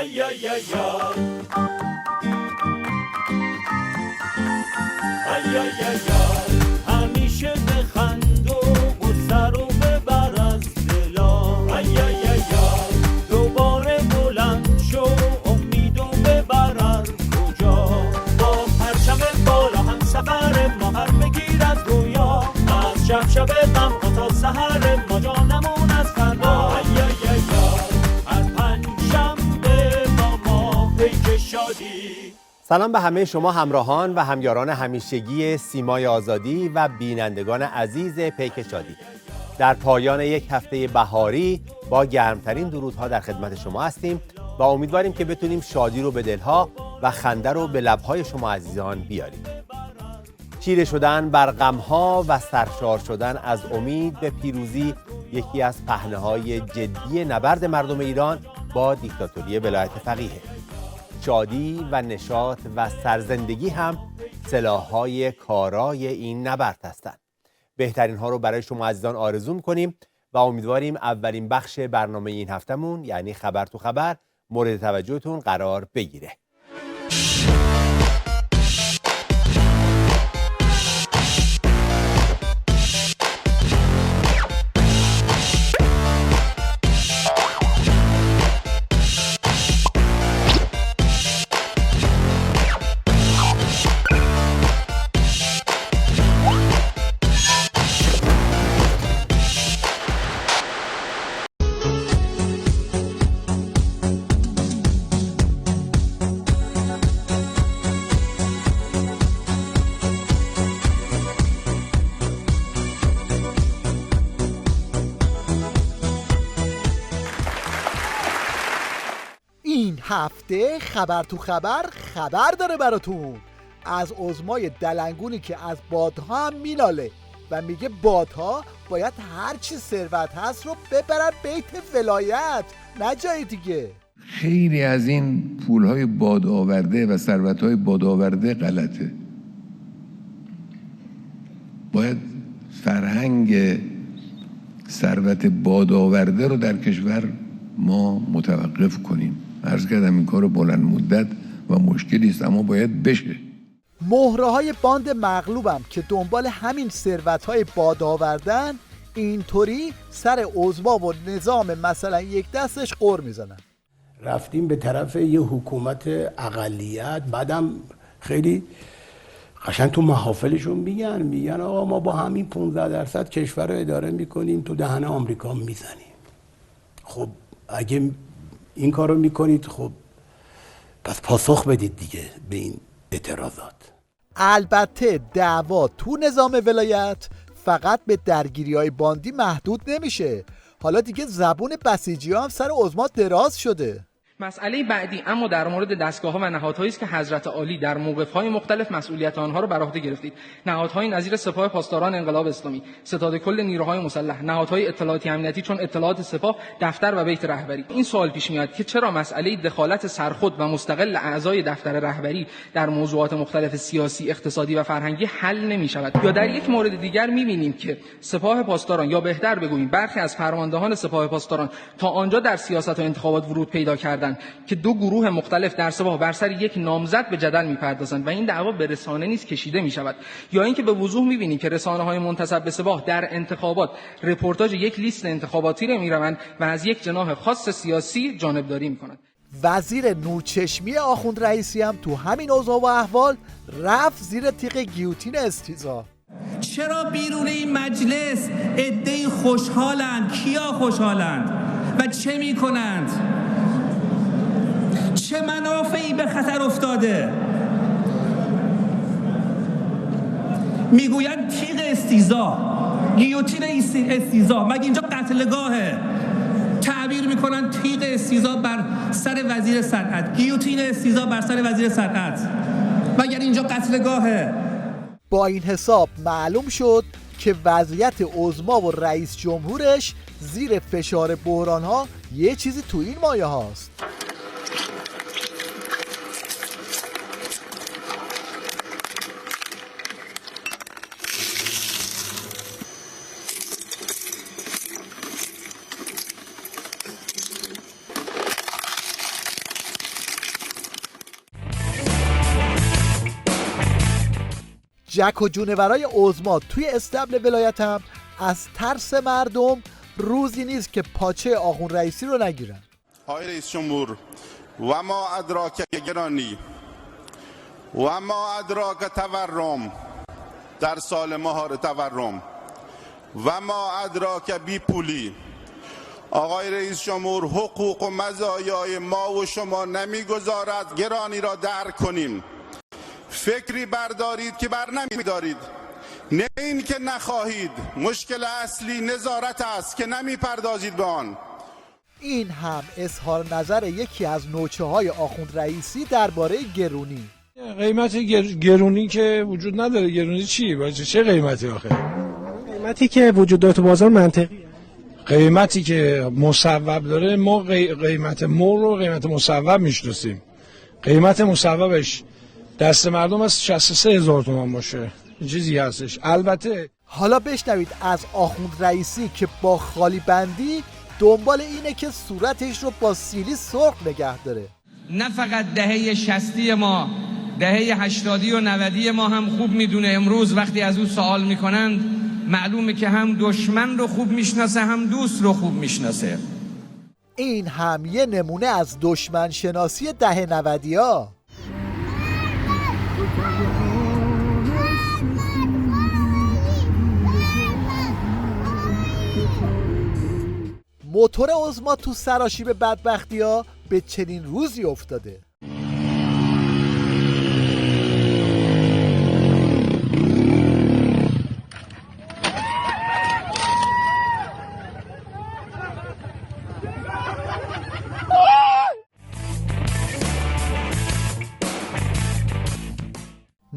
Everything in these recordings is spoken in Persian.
ای ای ای ای ای ای همیشه بخند و سر و ببر از دلا ای ای ای دوباره بلند شو امیدو ببر از کجا با پرچم بالا هم سفر ما هر بگیر از گویا از شب شب غم تا سحر ما جانمون از فردا ای ای ای هر پنجشنبه با ما پیک شادی. سلام به همه شما همراهان و همیاران همیشگی سیمای آزادی و بینندگان عزیز پیک شادی. در پایان یک هفته بهاری با گرمترین درودها در خدمت شما هستیم و امیدواریم که بتونیم شادی رو به دلها و خنده رو به لبهای شما عزیزان بیاریم. چیره شدن بر غمها و سرشار شدن از امید به پیروزی یکی از پهنه‌های جدی نبرد مردم ایران با دیکتاتوری ولایت فقیه. شادی و نشاط و سرزندگی هم سلاح‌های کارای این نبرد هستند. بهترین ها رو برای شما عزیزان آرزو می‌کنیم و امیدواریم اولین بخش برنامه این هفتمون یعنی خبر تو خبر مورد توجهتون قرار بگیره. هفته خبر تو خبر داره براتون از عظمای دلنگونی که از بادها هم میلاله و میگه بادها باید هرچی ثروت هست رو ببرن بیت ولایت نه جای دیگه. خیلی از این پولهای باد آورده و ثروتهای باد آورده غلطه. باید فرهنگ ثروت باد آورده رو در کشور ما متوقف کنیم. عرض کردم این کار بلند مدت و مشکلی است اما باید بشه. مهره‌های باند مغلوبم که دنبال همین ثروت‌های باد آوردن اینطوری سر عضما و نظام مثلا یک دستش قر میزنن. رفتیم به طرف یه حکومت اقلیت، بعدم خیلی قشنگ تو محافلشون میگن آقا ما با همین 15% کشور رو اداره میکنیم، تو دهن آمریکا میزنیم. خب اگه این کار رو میکنید خب پس پاسخ بدید دیگه به این اعتراضات. البته دعوا تو نظام ولایت فقط به درگیری‌های باندی محدود نمیشه. حالا دیگه زبون بسیجی‌ها هم سر عظما دراز شده. مسئله بعدی اما در مورد دستگاه‌ها و نهادهایی است که حضرت عالی در موقف‌های مختلف مسئولیت آنها را بر عهده گرفتید. نهادهای نظیر سپاه پاسداران انقلاب اسلامی، ستاد کل نیروهای مسلح، نهادهای اطلاعاتی امنیتی چون اطلاعات سپاه، دفتر و بیت رهبری. این سوال پیش میاد که چرا مسئله دخالت سرخود و مستقل اعضای دفتر رهبری در موضوعات مختلف سیاسی، اقتصادی و فرهنگی حل نمی‌شود؟ یا در یک مورد دیگر می‌بینیم که سپاه پاسداران یا بهتر بگوییم برخی از فرماندهان سپاه پاسداران تا آنجا در سیاست و انتخابات ورود پیدا کردند که دو گروه مختلف در سپاه بر سر یک نامزد به جدل می‌پردازند و این دعوا به رسانه نیز کشیده می‌شود. یا اینکه به وضوح می‌بینیم که رسانه‌های منتسب به سپاه در انتخابات رپورتاژ یک لیست انتخاباتی را می‌روند و از یک جناح خاص سیاسی جانبداری می‌کنند. وزیر نورچشمی آخوند رئیسی هم تو همین اوضاع و احوال رفت زیر تیغ گیوتین استیزا. چرا بیرون این مجلس عده‌ای خوشحالند؟ کیا خوشحالند و چه می‌کنند؟ چه منافعی به خطر افتاده؟ میگویند تیغ استیزا، گیوتین استیزا، مگه اینجا قتلگاهه؟ تعبیر میکنن تیغ استیزا بر سر وزیر صنعت، گیوتین استیزا بر سر وزیر صنعت، مگر اینجا قتلگاهه؟ با این حساب معلوم شد که وضعیت عظما و رئیس جمهورش زیر فشار بحران‌ها یه چیزی تو این مایه هاست. جک و جونورای عظما توی استبل ولایتم از ترس مردم روزی نیست که پاچه آخوند رئیسی رو نگیرن. آقای رئیس جمهور، و ما ادراک گرانی و ما ادراک تورم در سال مهار تورم و ما ادراک بی پولی. آقای رئیس جمهور، حقوق و مزایای ما و شما نمیگذارد گرانی را درک کنیم. فکری بردارید که بر نمیدارید، نه این که نخواهید. مشکل اصلی نظارت است که نمیپردازید به آن. این هم اظهار نظر یکی از نوچه های آخوند رئیسی درباره گرونی. قیمت گرونی که وجود نداره. گرونی چی؟ چه قیمتی آخه؟ قیمتی که وجود داره تو بازار منطقی. قیمتی که مصوب داره، ما قیمت مور رو قیمت مصوب میشناسیم. قیمت مصوبش دست مردم از 63,000 تومان باشه. این چیزی هستش. البته حالا بشنوید از آخوند رئیسی که با خالی بندی دنبال اینه که صورتش رو با سیلی سرخ نگه داره. نه فقط دهه 60 ما، دهه 80 و 90 ما هم خوب میدونه. امروز وقتی از او سوال میکنند معلومه که هم دشمن رو خوب میشناسه هم دوست رو خوب میشناسه. این هم یه نمونه از دشمن شناسی دهه 90ها. موتور عظما تو سراشیب بدبختی‌ها به چنین روزی افتاده.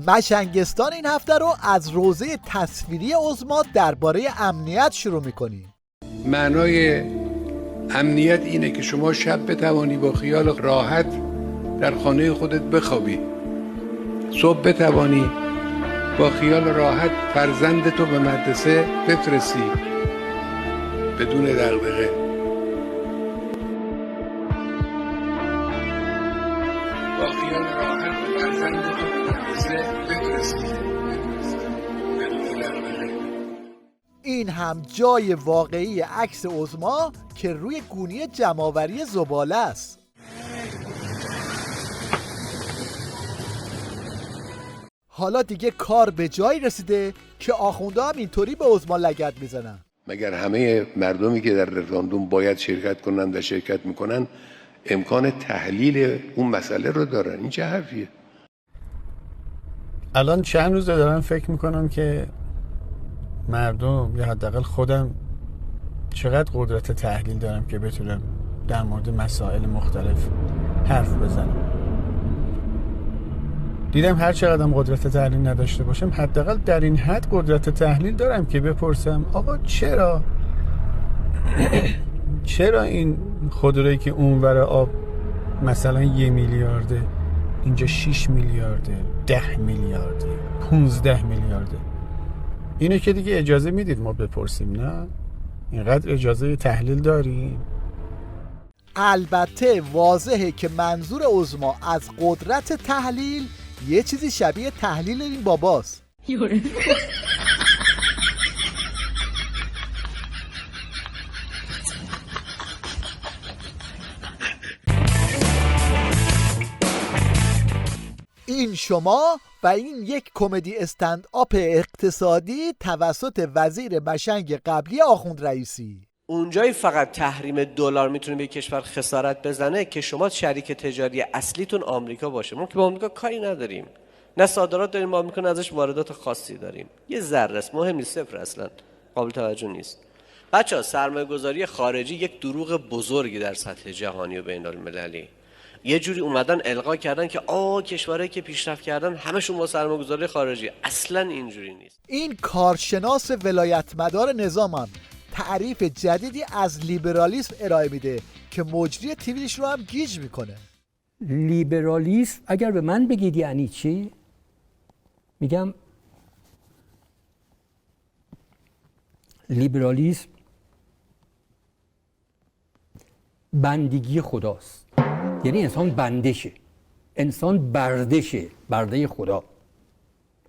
مشنگستان این هفته رو از روزه تصویری عظما درباره امنیت شروع می‌کنیم. معنای امنیت اینه که شما شب بتوانی با خیال راحت در خانه خودت بخوابی، صبح بتوانی با خیال راحت فرزندتو به مدرسه بفرستی بدون دغدغه. با خیال راحت فرزندتو به مدرسه بفرستی بدون دغدغه. این هم جای واقعی عکس عظما که روی گونی جمع‌آوری زباله است. حالا دیگه کار به جایی رسیده که آخونده هم اینطوری به عظما لگد میزنن. مگر همه مردمی که در رفراندوم باید شرکت کنند و شرکت میکنن امکان تحلیل اون مسئله رو دارن؟ این چه حرفیه؟ الان چند روزه دارم فکر میکنم که مردم یا حداقل خودم چقدر قدرت تحلیل دارم که بتونم در مورد مسائل مختلف حرف بزنم. دیدم هر چقدرم قدرت تحلیل نداشته باشم حداقل در این حد قدرت تحلیل دارم که بپرسم آقا چرا این خودرویی که اونور آب مثلا 1 میلیارده اینجا 6 میلیارده 10 میلیارده 15 میلیارده؟ اینو که دیگه اجازه میدید ما بپرسیم؟ نه اینقدر اجازه تحلیل داریم؟ البته واضحه که منظور عظما از قدرت تحلیل یه چیزی شبیه تحلیل این باباست. این شما و این یک کمدی استند آپ اقتصادی توسط وزیر مشنگ قبلی آخوند رئیسی. اونجایی فقط تحریم دلار میتونه به کشور خسارت بزنه که شما شریک تجاری اصلیتون آمریکا باشه. ما که با آمریکا کاری نداریم، نه صادرات داریم با آمریکا، نه ازش واردات خاصی داریم. یه ذره است، مهم نیست، صفر اصلا قابل توجه نیست. بچه‌ها سرمایه‌گذاری خارجی یک دروغ بزرگی در سطح جهانی و بین‌المللی. یه جوری اومدن القا کردن که کشورهایی که پیشرفت کردن همشون با سرمایه‌گذاری خارجی. اصلا اینجوری نیست. این کارشناس ولایتمدار نظامم تعریف جدیدی از لیبرالیسم ارائه میده که مجری تیویش رو هم گیج میکنه. لیبرالیسم اگر به من بگید یعنی چی؟ میگم لیبرالیسم بندگی خداست. یعنی انسان بنده شه، انسان برده شه، برده خدا.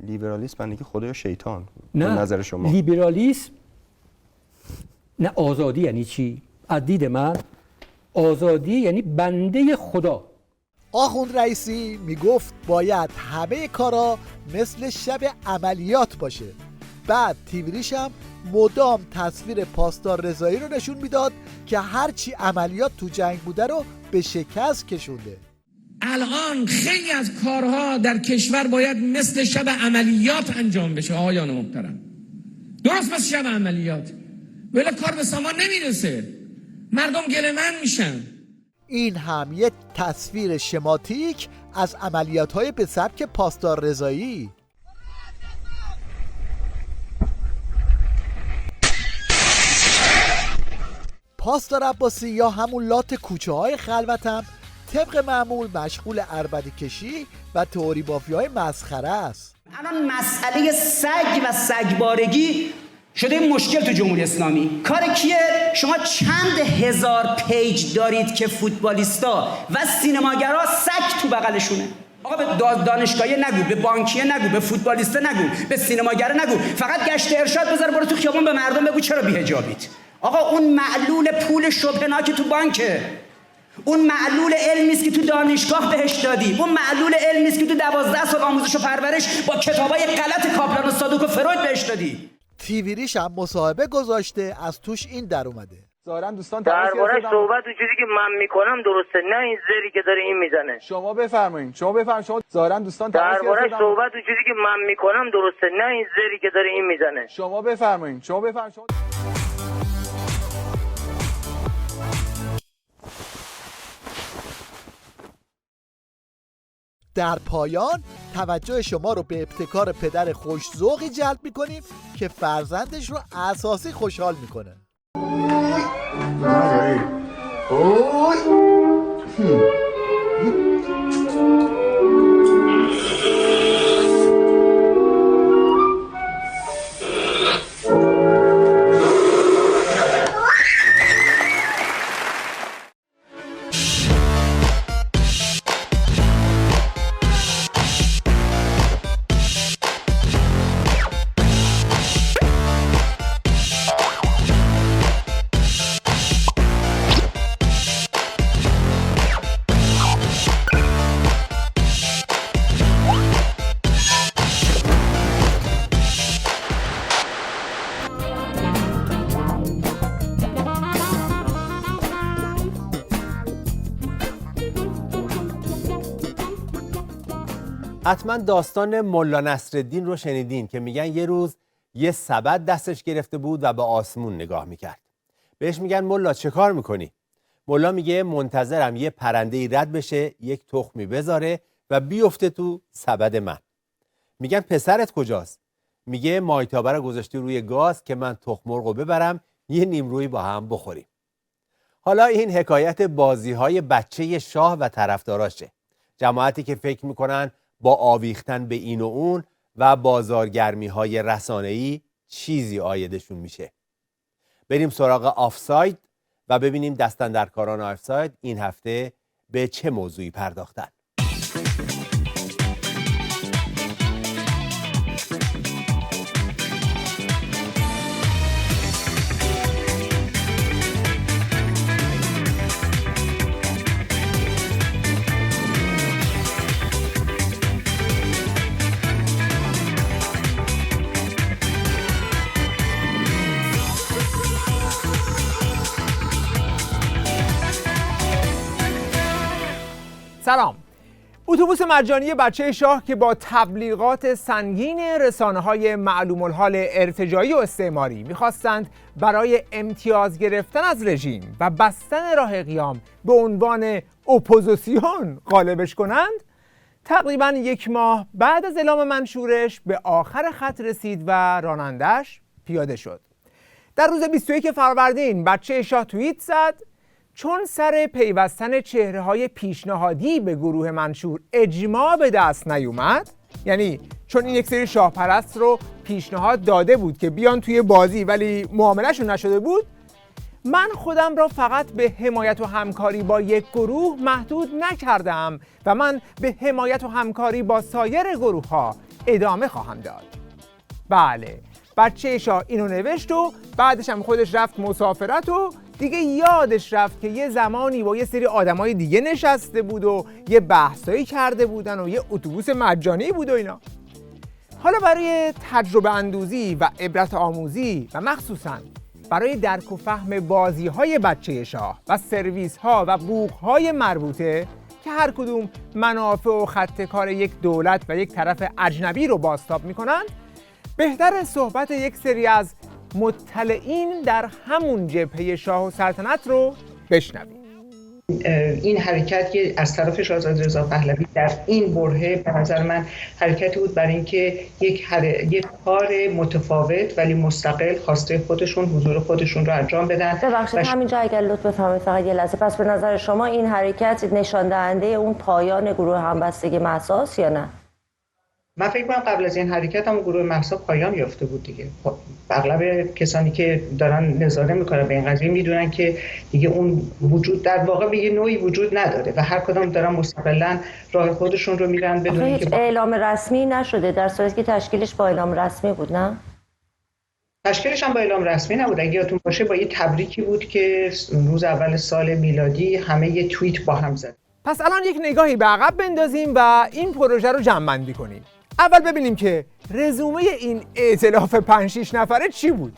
لیبرالیسم بندگی خدا یا شیطان؟ نه، نظر شما لیبرالیسم نه آزادی یعنی چی؟ از دید من آزادی یعنی بنده خدا. آخوند رئیسی میگفت باید همه کارا مثل شب عملیات باشه. بعد تیوریش هم مدام تصویر پاسدار رضایی رو نشون میداد که هرچی عملیات تو جنگ بوده رو به شکست کشونده. الان خیلی از کارها در کشور باید مثل شب عملیات انجام بشه آقایان محترم، درست مثل شب عملیات، ولی کار به سامان نمیرسه، مردم گله‌مند میشن. این هم یک تصویر شماتیک از عملیات‌های به سبک پاسدار رضایی. پاسدار عباسی یا همون لات کوچه‌های خلوتم طبق معمول مشغول عربده کشی و تئوری بافی‌های مسخره است. الان مسئله سگ و سگبارگی شده مشکل تو جمهوری اسلامی. کار کیه؟ شما چند هزار پیج دارید که فوتبالیستا و سینماگرا سگ تو بغلشونه. آقا به دانشگاهی نگو، به بانکیه نگو، به فوتبالیستا نگو، به سینماگر نگو، فقط گشت ارشاد بذار برو تو خیابون به مردم بگو چرا بی‌حجابید. آقا اون معلول پول شبهناک تو بانکه، اون معلول علمی است که تو دانشگاه بهش دادی، اون معلول علمی است که تو 12 سال آموزش و پرورش با کتابای غلط کاپلان و صادوق و فروید بهش دادی. تیویریش هم مصاحبه گذاشته، از توش این در اومده. ظاهرا دوستان دربارش صحبت و چیزی که من میکنم درسته، نه این زری که داره این میزنه. شما بفرمایید. شما ظاهرا دوستان دربارش صحبت و چیزی که من میکنم درسته، نه این زری که داره این میزنه. شما بفرمایید. در پایان توجه شما رو به ابتکار پدر خوش‌ذوقی جلب می‌کنیم که فرزندش رو اساسی خوشحال می‌کنه. حتما داستان ملا نصرالدین رو شنیدین که میگن یه روز یه سبد دستش گرفته بود و به آسمون نگاه میکرد. بهش میگن ملا چه کار میکنی؟ ملا میگه منتظرم یه پرنده‌ای رد بشه، یک تخمی بذاره و بیفته تو سبد من. میگن پسرت کجاست؟ میگه مایتابه رو گذاشته روی گاز که من تخم مرغ رو ببرم یه نیمرویی با هم بخوریم. حالا این حکایت بازی‌های بچه شاه و طرفداراشه. جماعتی که فکر میکنن با آویختن به این و اون و بازارگرمی‌های رسانه‌ای چیزی عایدشون میشه. بریم سراغ آفساید و ببینیم دستاندرکاران آفساید این هفته به چه موضوعی پرداختن. سلام. اتوبوس مجانی بچه شاه که با تبلیغات سنگین رسانه‌های معلوم الحال ارتجاعی و استعماری می‌خواستند برای امتیاز گرفتن از رژیم و بستن راه قیام به عنوان اپوزیسیون غالبش کنند، تقریباً یک ماه بعد از اعلام منشورش به آخر خط رسید و رانندش پیاده شد. در روز 21 فروردین بچه شاه توییت زد: چون سر پیوستن چهره‌های پیشنهادی به گروه منشور اجماع به دست نیومد، یعنی چون این یک سری شاهپرست رو پیشنهاد داده بود که بیان توی بازی ولی معاملهشون نشده بود، من خودم را فقط به حمایت و همکاری با یک گروه محدود نکردم و من به حمایت و همکاری با سایر گروه ها ادامه خواهم داد. بله، بچه شاه اینو نوشت و بعدش هم خودش رفت مسافرت و دیگه یادش رفت که یه زمانی با یه سری آدمای دیگه نشسته بود و یه بحثایی کرده بودن و یه اتوبوس مجانی بود و اینا. حالا برای تجربه اندوزی و عبرت آموزی و مخصوصاً برای درک و فهم بازی‌های بچه شاه و سرویس‌ها و بوق‌های مربوطه که هر کدوم منافع و خط کار یک دولت و یک طرف اجنبی رو بازتاب می‌کنند، بهتر صحبت یک سری از مطلعین در همون جبهه شاه و سلطنت رو بشنویم. این حرکت که از طرف شاهزاده رضا پهلوی در این برهه به نظر من حرکتی بود برای اینکه یک کار متفاوت ولی مستقل خواسته خودشون، حضور خودشون رو انجام بدن. ببخشید همینجا اگر لطف بفرمایید فقط یه لحظه. پس به نظر شما این حرکت نشان دهنده اون پایان گروه همبستگی مهسا است یا نه؟ من فکر کنم قبل از این حرکت هم گروه مهسا پایان یافته بود دیگه. اغلب کسانی که دارن نظاره میکنن به این قضیه میدونن که دیگه اون وجود در واقع به یه نوعی وجود نداره و هر کدام دارن مستقلاً راه خودشون رو میرن بدون اینکه اعلام رسمی نشده، در صورتی که تشکیلش با اعلام رسمی بود. نه تشکیلش هم با اعلام رسمی نبود. اگه یادتون باشه با یه تبریکی بود که روز اول سال میلادی همه یه توییت با هم زد. پس الان یک نگاهی به عقب بندازیم و این پروژه رو جمع‌بندی کنیم. اول ببینیم که رزومه این ائتلاف 5-6 نفره چی بود.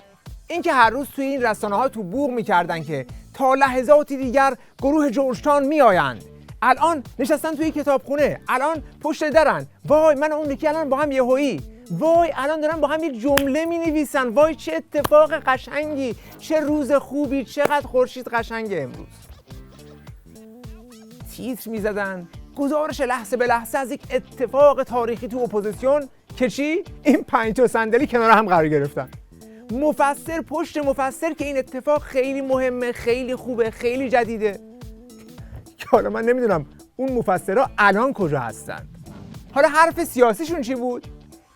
اینکه هر روز توی این رسانه‌ها تو بوق می‌کردن که تا لحظاتی دیگر گروه جورجتاون میآیند. الان نشستن توی کتابخونه، الان پشت درن. وای من اون یکی الان با هم یهویی. وای الان دارن با هم یک جمله می‌نویسن. وای چه اتفاق قشنگی، چه روز خوبی، چقدر خورشید قشنگه امروز. تیتر می‌زدن، گزارش لحظه به لحظه از یک اتفاق تاریخی تو اپوزیسیون که چی؟ این 5 تا صندلی کنار هم قرار گرفتن. مفسر پشت مفسر که این اتفاق خیلی مهمه، خیلی خوبه، خیلی جدیده. که حالا من نمیدونم اون مفسرها الان کجا هستن. حالا حرف سیاسیشون چی بود؟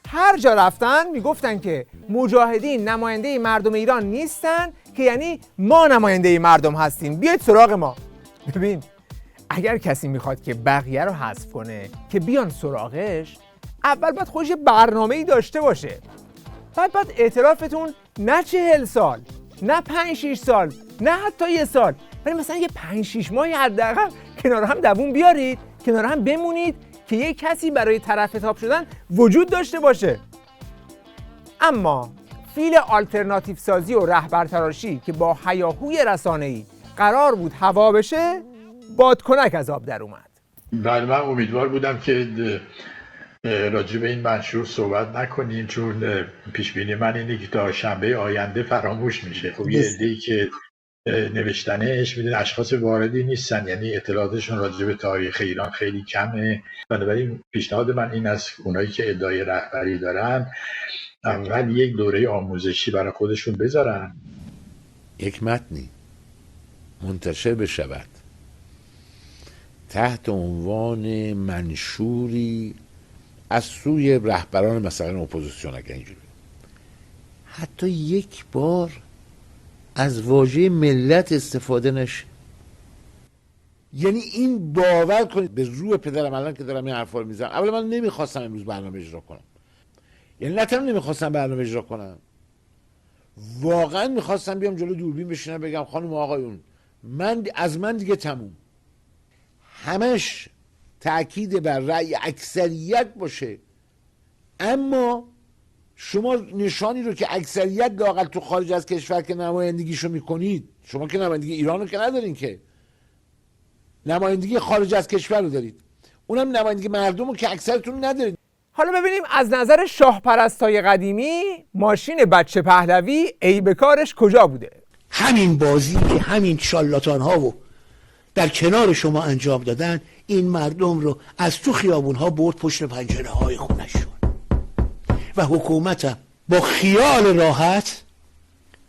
هر جا رفتن میگفتن که مجاهدین نماینده مردم ایران نیستن، که یعنی ما نماینده مردم هستیم، بیاید سراغ ما. ببین اگر کسی میخواد که بقیه رو حذف کنه که بیان سراغش، اول باید خودش برنامه‌ای داشته باشه. بعد ائتلافتون نه 40 سال، نه 5-6 سال، نه حتی 1 سال، ولی مثلا یه 5-6 ماهی حداقل کنار هم دووم بیارید، کنار هم بمونید که یه کسی برای طرف تاپ شدن وجود داشته باشه. اما فیل آلترناتیو سازی و رهبرتراشی که با هیاهوی رسانه‌ای قرار بود هوا بشه، بادکنک از آب در اومد. بله من امیدوار بودم که راجع به این منشور صحبت نکنیم، چون پیش بینی من اینه که تا شنبه آینده فراموش میشه. خب یه عده‌ای که نوشتنش میدونن اشخاص واردی نیستن، یعنی اطلاعاتشون راجع به تاریخ ایران خیلی کمه. بنابراین پیشنهاد من این است اونایی که ادعای رهبری دارن اول یک دوره آموزشی برای خودشون بذارن. یک متنی منتشر بشود تحت عنوان منشوری از سوی رهبران مثلا اپوزیسیون، اگر اینجوری حتی یک بار از واژه ملت استفاده نشه، یعنی این باور کنید به روح پدرم الان که دارم این حرفا رو میزنم، اولا من نمیخواستم امروز برنامه اجرا کنم، یعنی نه تنها نمیخواستم برنامه اجرا کنم، واقعا میخواستم بیام جلو دوربین بشینم بگم خانم آقایون من دیگه تموم. همش تأکید بر رأی اکثریت باشه، اما شما نشانی رو که اکثریت لااقل تو خارج از کشور که نمایندگیشو میکنید، شما که نمایندگی ایران رو که ندارین، که نمایندگی خارج از کشور رو دارید، اونم نمایندگی مردم رو که اکثرتون ندارید. حالا ببینیم از نظر شاه پرستای قدیمی ماشین بچه پهلوی عیب کارش کجا بوده. همین بازی که همین شالاتان ها و در کنار شما انجام دادن، این مردم رو از تو خیابون ها برد پشت پنجره های خونشون و حکومتم با خیال راحت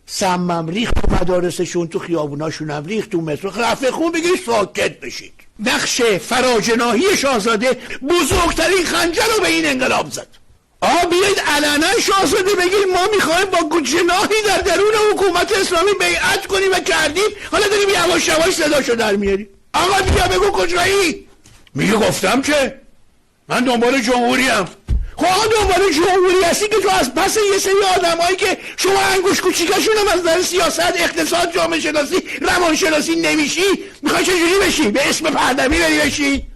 سمم ریخت تو مدارسشون، تو خیابوناشون هم ریخت، تو مترو رفع خون بگیر ساکت بشید. نقش فراجناهی شاهزاده بزرگترین خنجر رو به این انقلاب زد. بیایید علنا شاهزاده بگید ما میخوایم با جناحی در درون حکومت اسلامی بیعت کنیم و کردیم، حالا داریم یواش یواش صداشو در میاریم. آقا بیا بگو کجایی؟ میگه گفتم که من دنبال جمهوریم. خب دنبال جمهوری هستی که تو از پس یه سری آدمایی که شما انگوش کوچیکشون هم از نظر سیاست، اقتصاد، جامعه شناسی، روان شناسی نمیشی، میخوای چجوری بشی؟ به اسم پهلوی بری بشی؟ ایران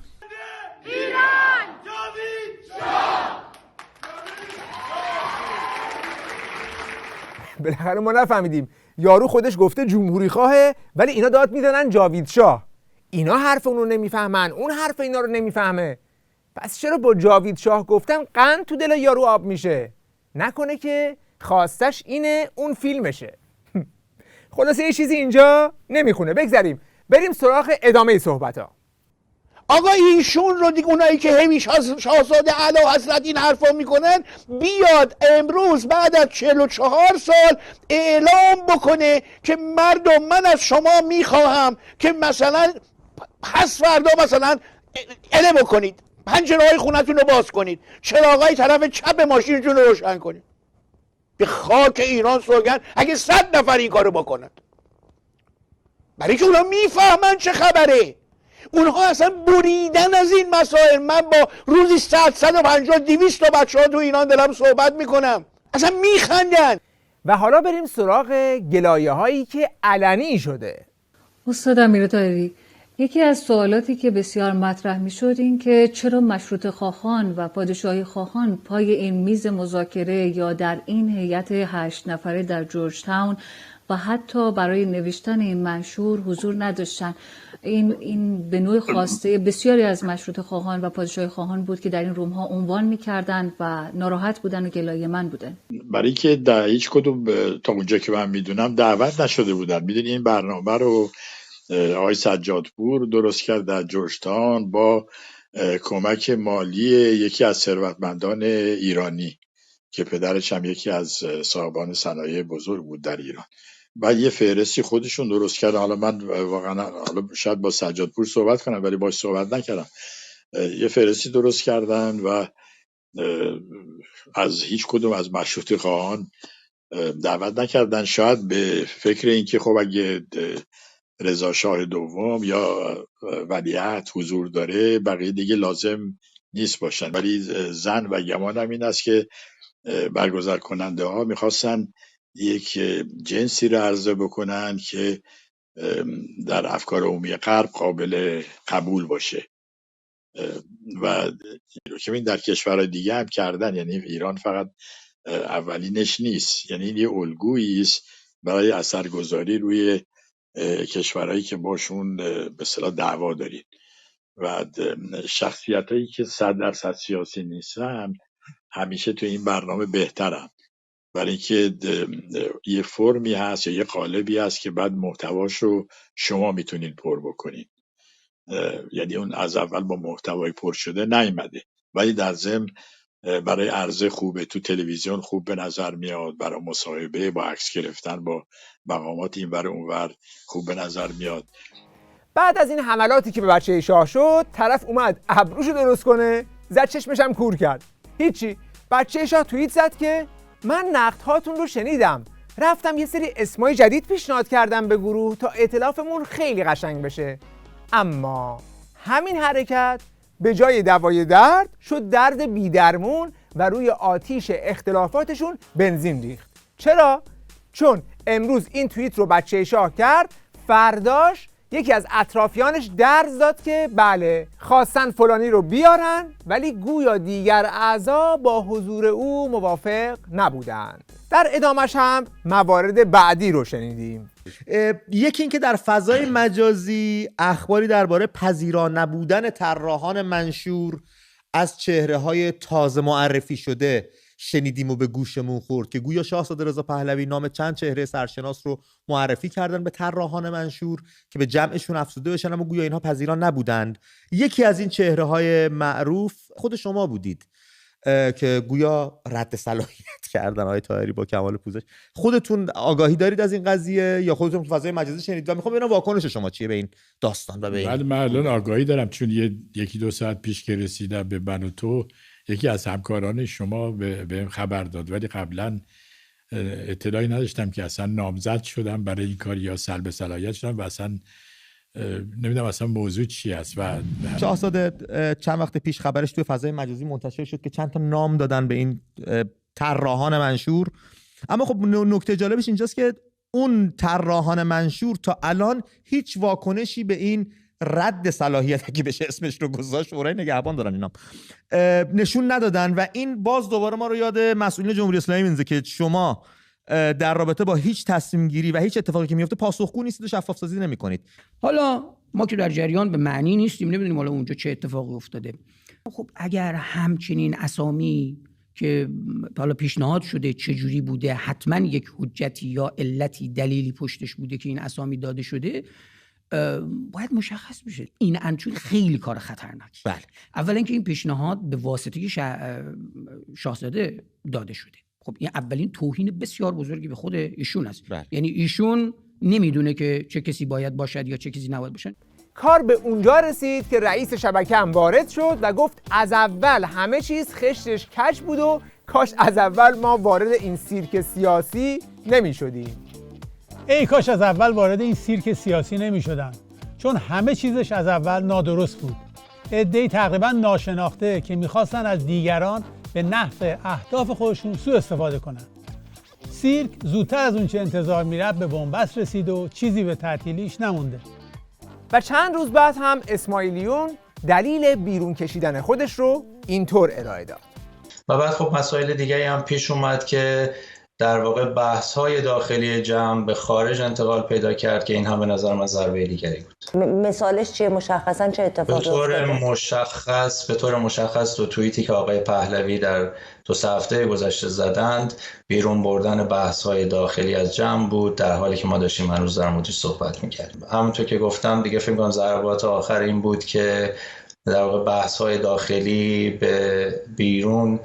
جاوید شاه. بالاخره ما نفهمیدیم یارو خودش گفته جمهوری خواهه ولی اینا داد میزنن جاوید شاه. اینا حرف اون رو نمیفهمن، اون حرف اینا رو نمیفهمه. پس چرا با جاوید شاه گفتن قند تو دل یارو آب میشه؟ نکنه که خواستش اینه اون فیلمشه. خلاصه یه چیزی اینجا نمیخونه. بگذاریم بریم سراغ ادامه صحبت ها. آقا ایشون رو دیگه اونایی که همیشه شاهزاده اعلی حضرت این حرفا میکنن بیاد امروز بعد از 44 سال اعلام بکنه که مردم من از شما میخواهم که مثلا پس فردا مثلا اله بکنید، پنجره‌های خونتون رو باز کنید، چراغای طرف چپ ماشینتون رو روشن کنید. به خاک ایران سوگند اگه 100 نفر این کارو بکنند، برای که اونا میفهمن چه خبره. اونها اصلا بریدن از این مسائل. من با روزی 100 150 200 تا بچه‌ها تو ایران دارم صحبت میکنم، اصلا میخندن. و حالا بریم سراغ گلایه هایی که علنی شده. استاد امیرطاهری، یکی از سوالاتی که بسیار مطرح میشد این که چرا مشروطه خواهان و پادشاهی خواهان پای این میز مذاکره یا در این هیئت 8 نفره در جورج تاون و حتی برای نوشتن این منشور حضور نداشتن. این به نوع خواسته بسیاری از مشروطه خواهان و پادشاهی خواهان بود که در این روم ها عنوان میکردن و ناراحت بودن و گلایه‌مند بودن. برای که در هیچ کدوم تا اونجا که من میدونم دعوت نشده بودن. میدونی این برنامه رو آقای سجادپور درست کرد در جورج تاون با کمک مالی یکی از ثروتمندان ایرانی که پدرش هم یکی از صاحبان صنایع بزرگ بود در ایران. بعد یه فهرستی خودشون درست کردن. حالا من واقعا حالا شاید با سجادپور صحبت کنم ولی باهاش صحبت نکردم. یه فهرستی درست کردن و از هیچ کدوم از مشروطه خواهان دعوت نکردن. شاید به فکر این که خب اگه رضا شاه دوم یا ولیعهد حضور داره بقیه دیگه لازم نیست باشن. ولی ظن و گمانم این است که برگزار کننده ها میخواستن یک جنسی رو عرضه بکنن که در افکار عمومی غرب قابل قبول باشه و که این در کشورهای دیگه هم کردن. یعنی ایران فقط اولینش نیست، یعنی این یه الگویی است برای اثرگذاری روی کشورهایی که باشون به اصطلاح دعوا داریم و شخصیتایی که 100% سیاسی نیستن همیشه تو این برنامه بهترن، برای اینکه یه فرمی هست یا یه قالبی هست که بعد محتواش رو شما میتونید پر بکنید. یعنی اون از اول با محتوای پر شده نیامده ولی در ضمن برای عرضه خوبه، تو تلویزیون خوب به نظر میاد، برای مصاحبه با عکس گرفتن با مقامات این ور اون ور خوب به نظر میاد. بعد از این حملاتی که به بچه شاه شد طرف اومد ابروشو درست کنه، زد چشمشم کور کرد. هیچی، بچه شاه توییت زد که من نقدهاتون رو شنیدم، رفتم یه سری اسمای جدید پیشنهاد کردم به گروه تا ائتلافمون خیلی قشنگ بشه، اما همین حرکت به جای دوای درد شد درد بیدرمون و روی آتیش اختلافاتشون بنزین ریخت. چرا؟ چون امروز این توییت رو بچه شاه کرد، فرداش یکی از اطرافیانش درز داد که بله خواستن فلانی رو بیارن ولی گویا دیگر اعضا با حضور او موافق نبودند. در ادامش هم موارد بعدی رو شنیدیم. یکی این که در فضای مجازی اخباری درباره پذیرا نبودن طراحان منشور از چهره‌های تازه معرفی شده شنیدیم و به گوشمون خورد که گویا شاهزاده رضا پهلوی نام چند چهره سرشناس رو معرفی کردن به طراحان منشور که به جمعشون افزوده بشن، اما گویا اینها پذیرا نبودند. یکی از این چهره‌های معروف خود شما بودید که گویا رد صلاحیت کردن آقای طاهری با کمال پوزش. خودتون آگاهی دارید از این قضیه یا خودتون تو فضای مجازی شنیدید؟ میخوام ببینم واکنش شما چیه به این داستان و به این. من الان آگاهی دارم چون یکی دو ساعت پیش که رسیدم به من و تو یکی از همکاران شما به خبر داد، ولی قبلا اطلاعی نداشتم که اصلا نامزد شدم برای این کار یا سلب صلاحیت شدم و اصلا نمیدونم اصلا موضوع چی است. و شاهزاده چند وقت پیش خبرش توی فضای مجازی منتشر شد که چند تا نام دادن به این طراحان منشور، اما خب نکته جالبش اینجاست که اون طراحان منشور تا الان هیچ واکنشی به این رد صلاحیت که بشه اسمش رو گذاشت، شورای نگهبان دارن اینام، نشون ندادن و این باز دوباره ما رو یاد مسئولین جمهوری اسلامی میندازه که شما در رابطه با هیچ تصمیم گیری و هیچ اتفاقی که میفته پاسخگو نیستید و شفاف سازی نمی‌کنید. حالا ما که در جریان به معنی نیستیم، نمیدونیم حالا اونجا چه اتفاقی افتاده. خب اگر همچنین اسامی که حالا پیشنهاد شده چجوری بوده، حتما یک حجتی یا علتی دلیلی پشتش بوده که این اسامی داده شده، باید مشخص بشه. این انچون خیلی کار خطرناکی. بله. اولا اینکه این پیشنهاد به واسطه شاهزاده داده شده. خب این اولین توهین بسیار بزرگی به خود ایشون است. بله. یعنی ایشون نمیدونه که چه کسی باید باشد یا چه کسی نباید باشد. کار به اونجا رسید که رئیس شبکه هم وارد شد و گفت از اول همه چیز خشتش کج بود و کاش از اول ما وارد این سیرک سیاسی نمی شدیم. ای کاش از اول وارد این سیرک سیاسی نمی شدن، چون همه چیزش از اول نادرست بود. عده‌ای تقریبا ناشناخته که میخواستن از دیگران به نحو اهداف خودشون سوء استفاده کنن. سیرک زودتر از اون چه انتظار میرفت به بنبست رسید و چیزی به تعطیلیش نمونده. و چند روز بعد هم اسماعیلیون دلیل بیرون کشیدن خودش رو اینطور ارائه داد. و بعد خب مسائل دیگری هم پیش اومد که در واقع بحث‌های داخلی جمع به خارج انتقال پیدا کرد که این هم به نظر من ضربه دیگری بود. مثالش چیه؟ مشخصاً چه اتفاقی افتاده؟ به طور مشخص تو توییتی که آقای پهلوی در 2 هفته گذشته زدند، بیرون بردن بحث‌های داخلی از جمع بود، در حالی که ما داشتیم هنوز در موردش صحبت می‌کردیم. همونطور که گفتم دیگه فکر کنم ضربات آخر این بود که در واقع بحث‌های داخلی به بیرون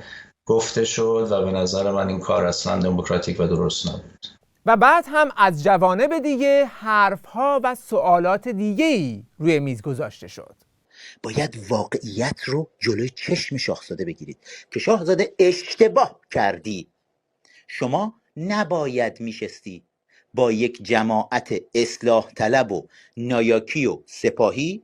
گفته شد و به نظر من این کار اصلا دموکراتیک و درست نبود. و بعد هم از جوانب دیگه حرفها و سوالات دیگه‌ای روی میز گذاشته شد. باید واقعیت رو جلوی چشم شاهزاده بگیرید که شاهزاده اشتباه کردی. شما نباید میشستی با یک جماعت اصلاح طلب و نایاکی و سپاهی.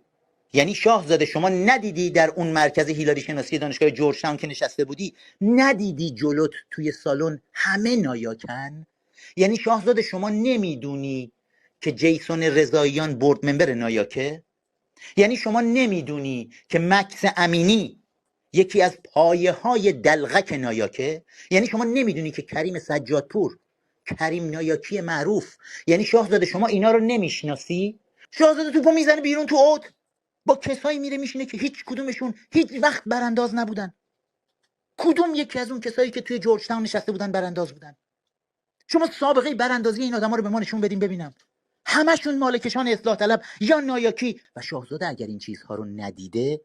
یعنی شاهزاده شما ندیدی در اون مرکز هیلاری شناسی دانشگاه جورج تاون که نشسته بودی، ندیدی جلوت توی سالن همه نایاکن؟ یعنی شاهزاده شما نمیدونی که جیسون رضاییان بورد ممبر نایاکه؟ یعنی شما نمیدونی که مکس امینی یکی از پایه های دلغک نایاکه؟ یعنی شما نمیدونی که کریم سجادپور، کریم نایاکی معروف، یعنی شاهزاده شما اینا رو نمیشناسی؟ شاهزاده توپو میزنه بیرون تو اوت، با کسایی میره میشینه که هیچ کدومشون هیچ وقت برانداز نبودن. کدوم یکی از اون کسایی که توی جورج تاون نشسته بودن برانداز بودن؟ شما سابقه براندازی این آدما رو به ما نشون بدین ببینم. همشون مالکشان اصلاح طلب یا نایاکی. و شاهزاده اگر این چیزها رو ندیده،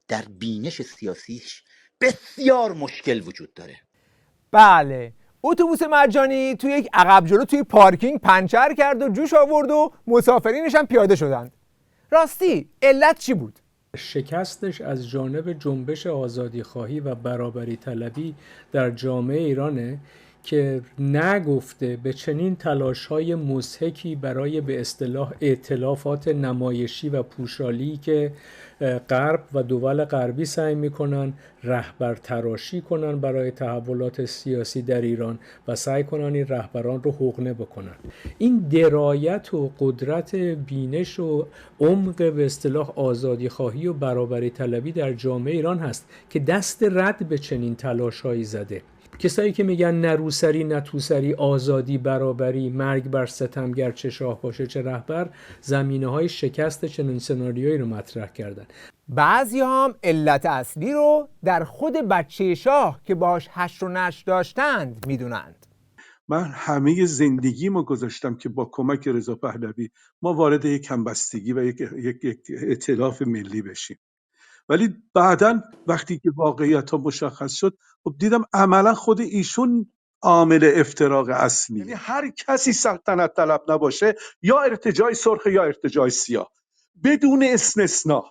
در بینش سیاسیش بسیار مشکل وجود داره. بله، اتوبوس مرجانی توی یک عقب جلو توی پارکینگ پنچر کرد و جوش آورد و مسافرینش هم پیاده شدند. راستی علت چی بود؟ شکستش از جانب جنبش آزادیخواهی و برابری طلبی در جامعه ایرانه که نگفته به چنین تلاش‌های مضحکی برای به اصطلاح ائتلافات نمایشی و پوشالی که غرب و دول غربی سعی می‌کنن رهبر تراشی کنن برای تحولات سیاسی در ایران و سعی کنن این رهبران رو حقنه بکنن. این درایت و قدرت بینش و عمق به اصطلاح آزادیخواهی و برابری طلبی در جامعه ایران هست که دست رد به چنین تلاش‌هایی زده. کسایی که میگن نه روسری نه توسری، آزادی، برابری، مرگ بر ستمگر، چه شاه باشه چه رهبر، زمینه‌های شکست چنین سناریویی رو مطرح کردن. بعضی هم علت اصلی رو در خود بچه شاه که باش هش و نش داشتند میدونند. من همه زندگیمو گذاشتم که با کمک رضا پهلوی ما وارد یک همبستگی و یک ائتلاف ملی بشیم. ولی بعداً وقتی که واقعیت‌ها مشخص شد، خب دیدم عملا خود ایشون عامل افتراق اصلی. یعنی هر کسی سلطنت طلب نباشه، یا ارتجاع سرخ یا ارتجاع سیاه، بدون استثنا.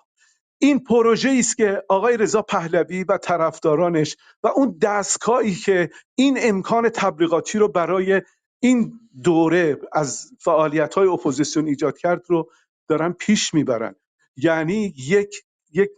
این پروژه‌ای است که آقای رضا پهلوی و طرفدارانش و اون دستگاهی که این امکان تبلیغاتی رو برای این دوره از فعالیت‌های اپوزیسیون ایجاد کرد رو دارن پیش میبرن. یعنی یک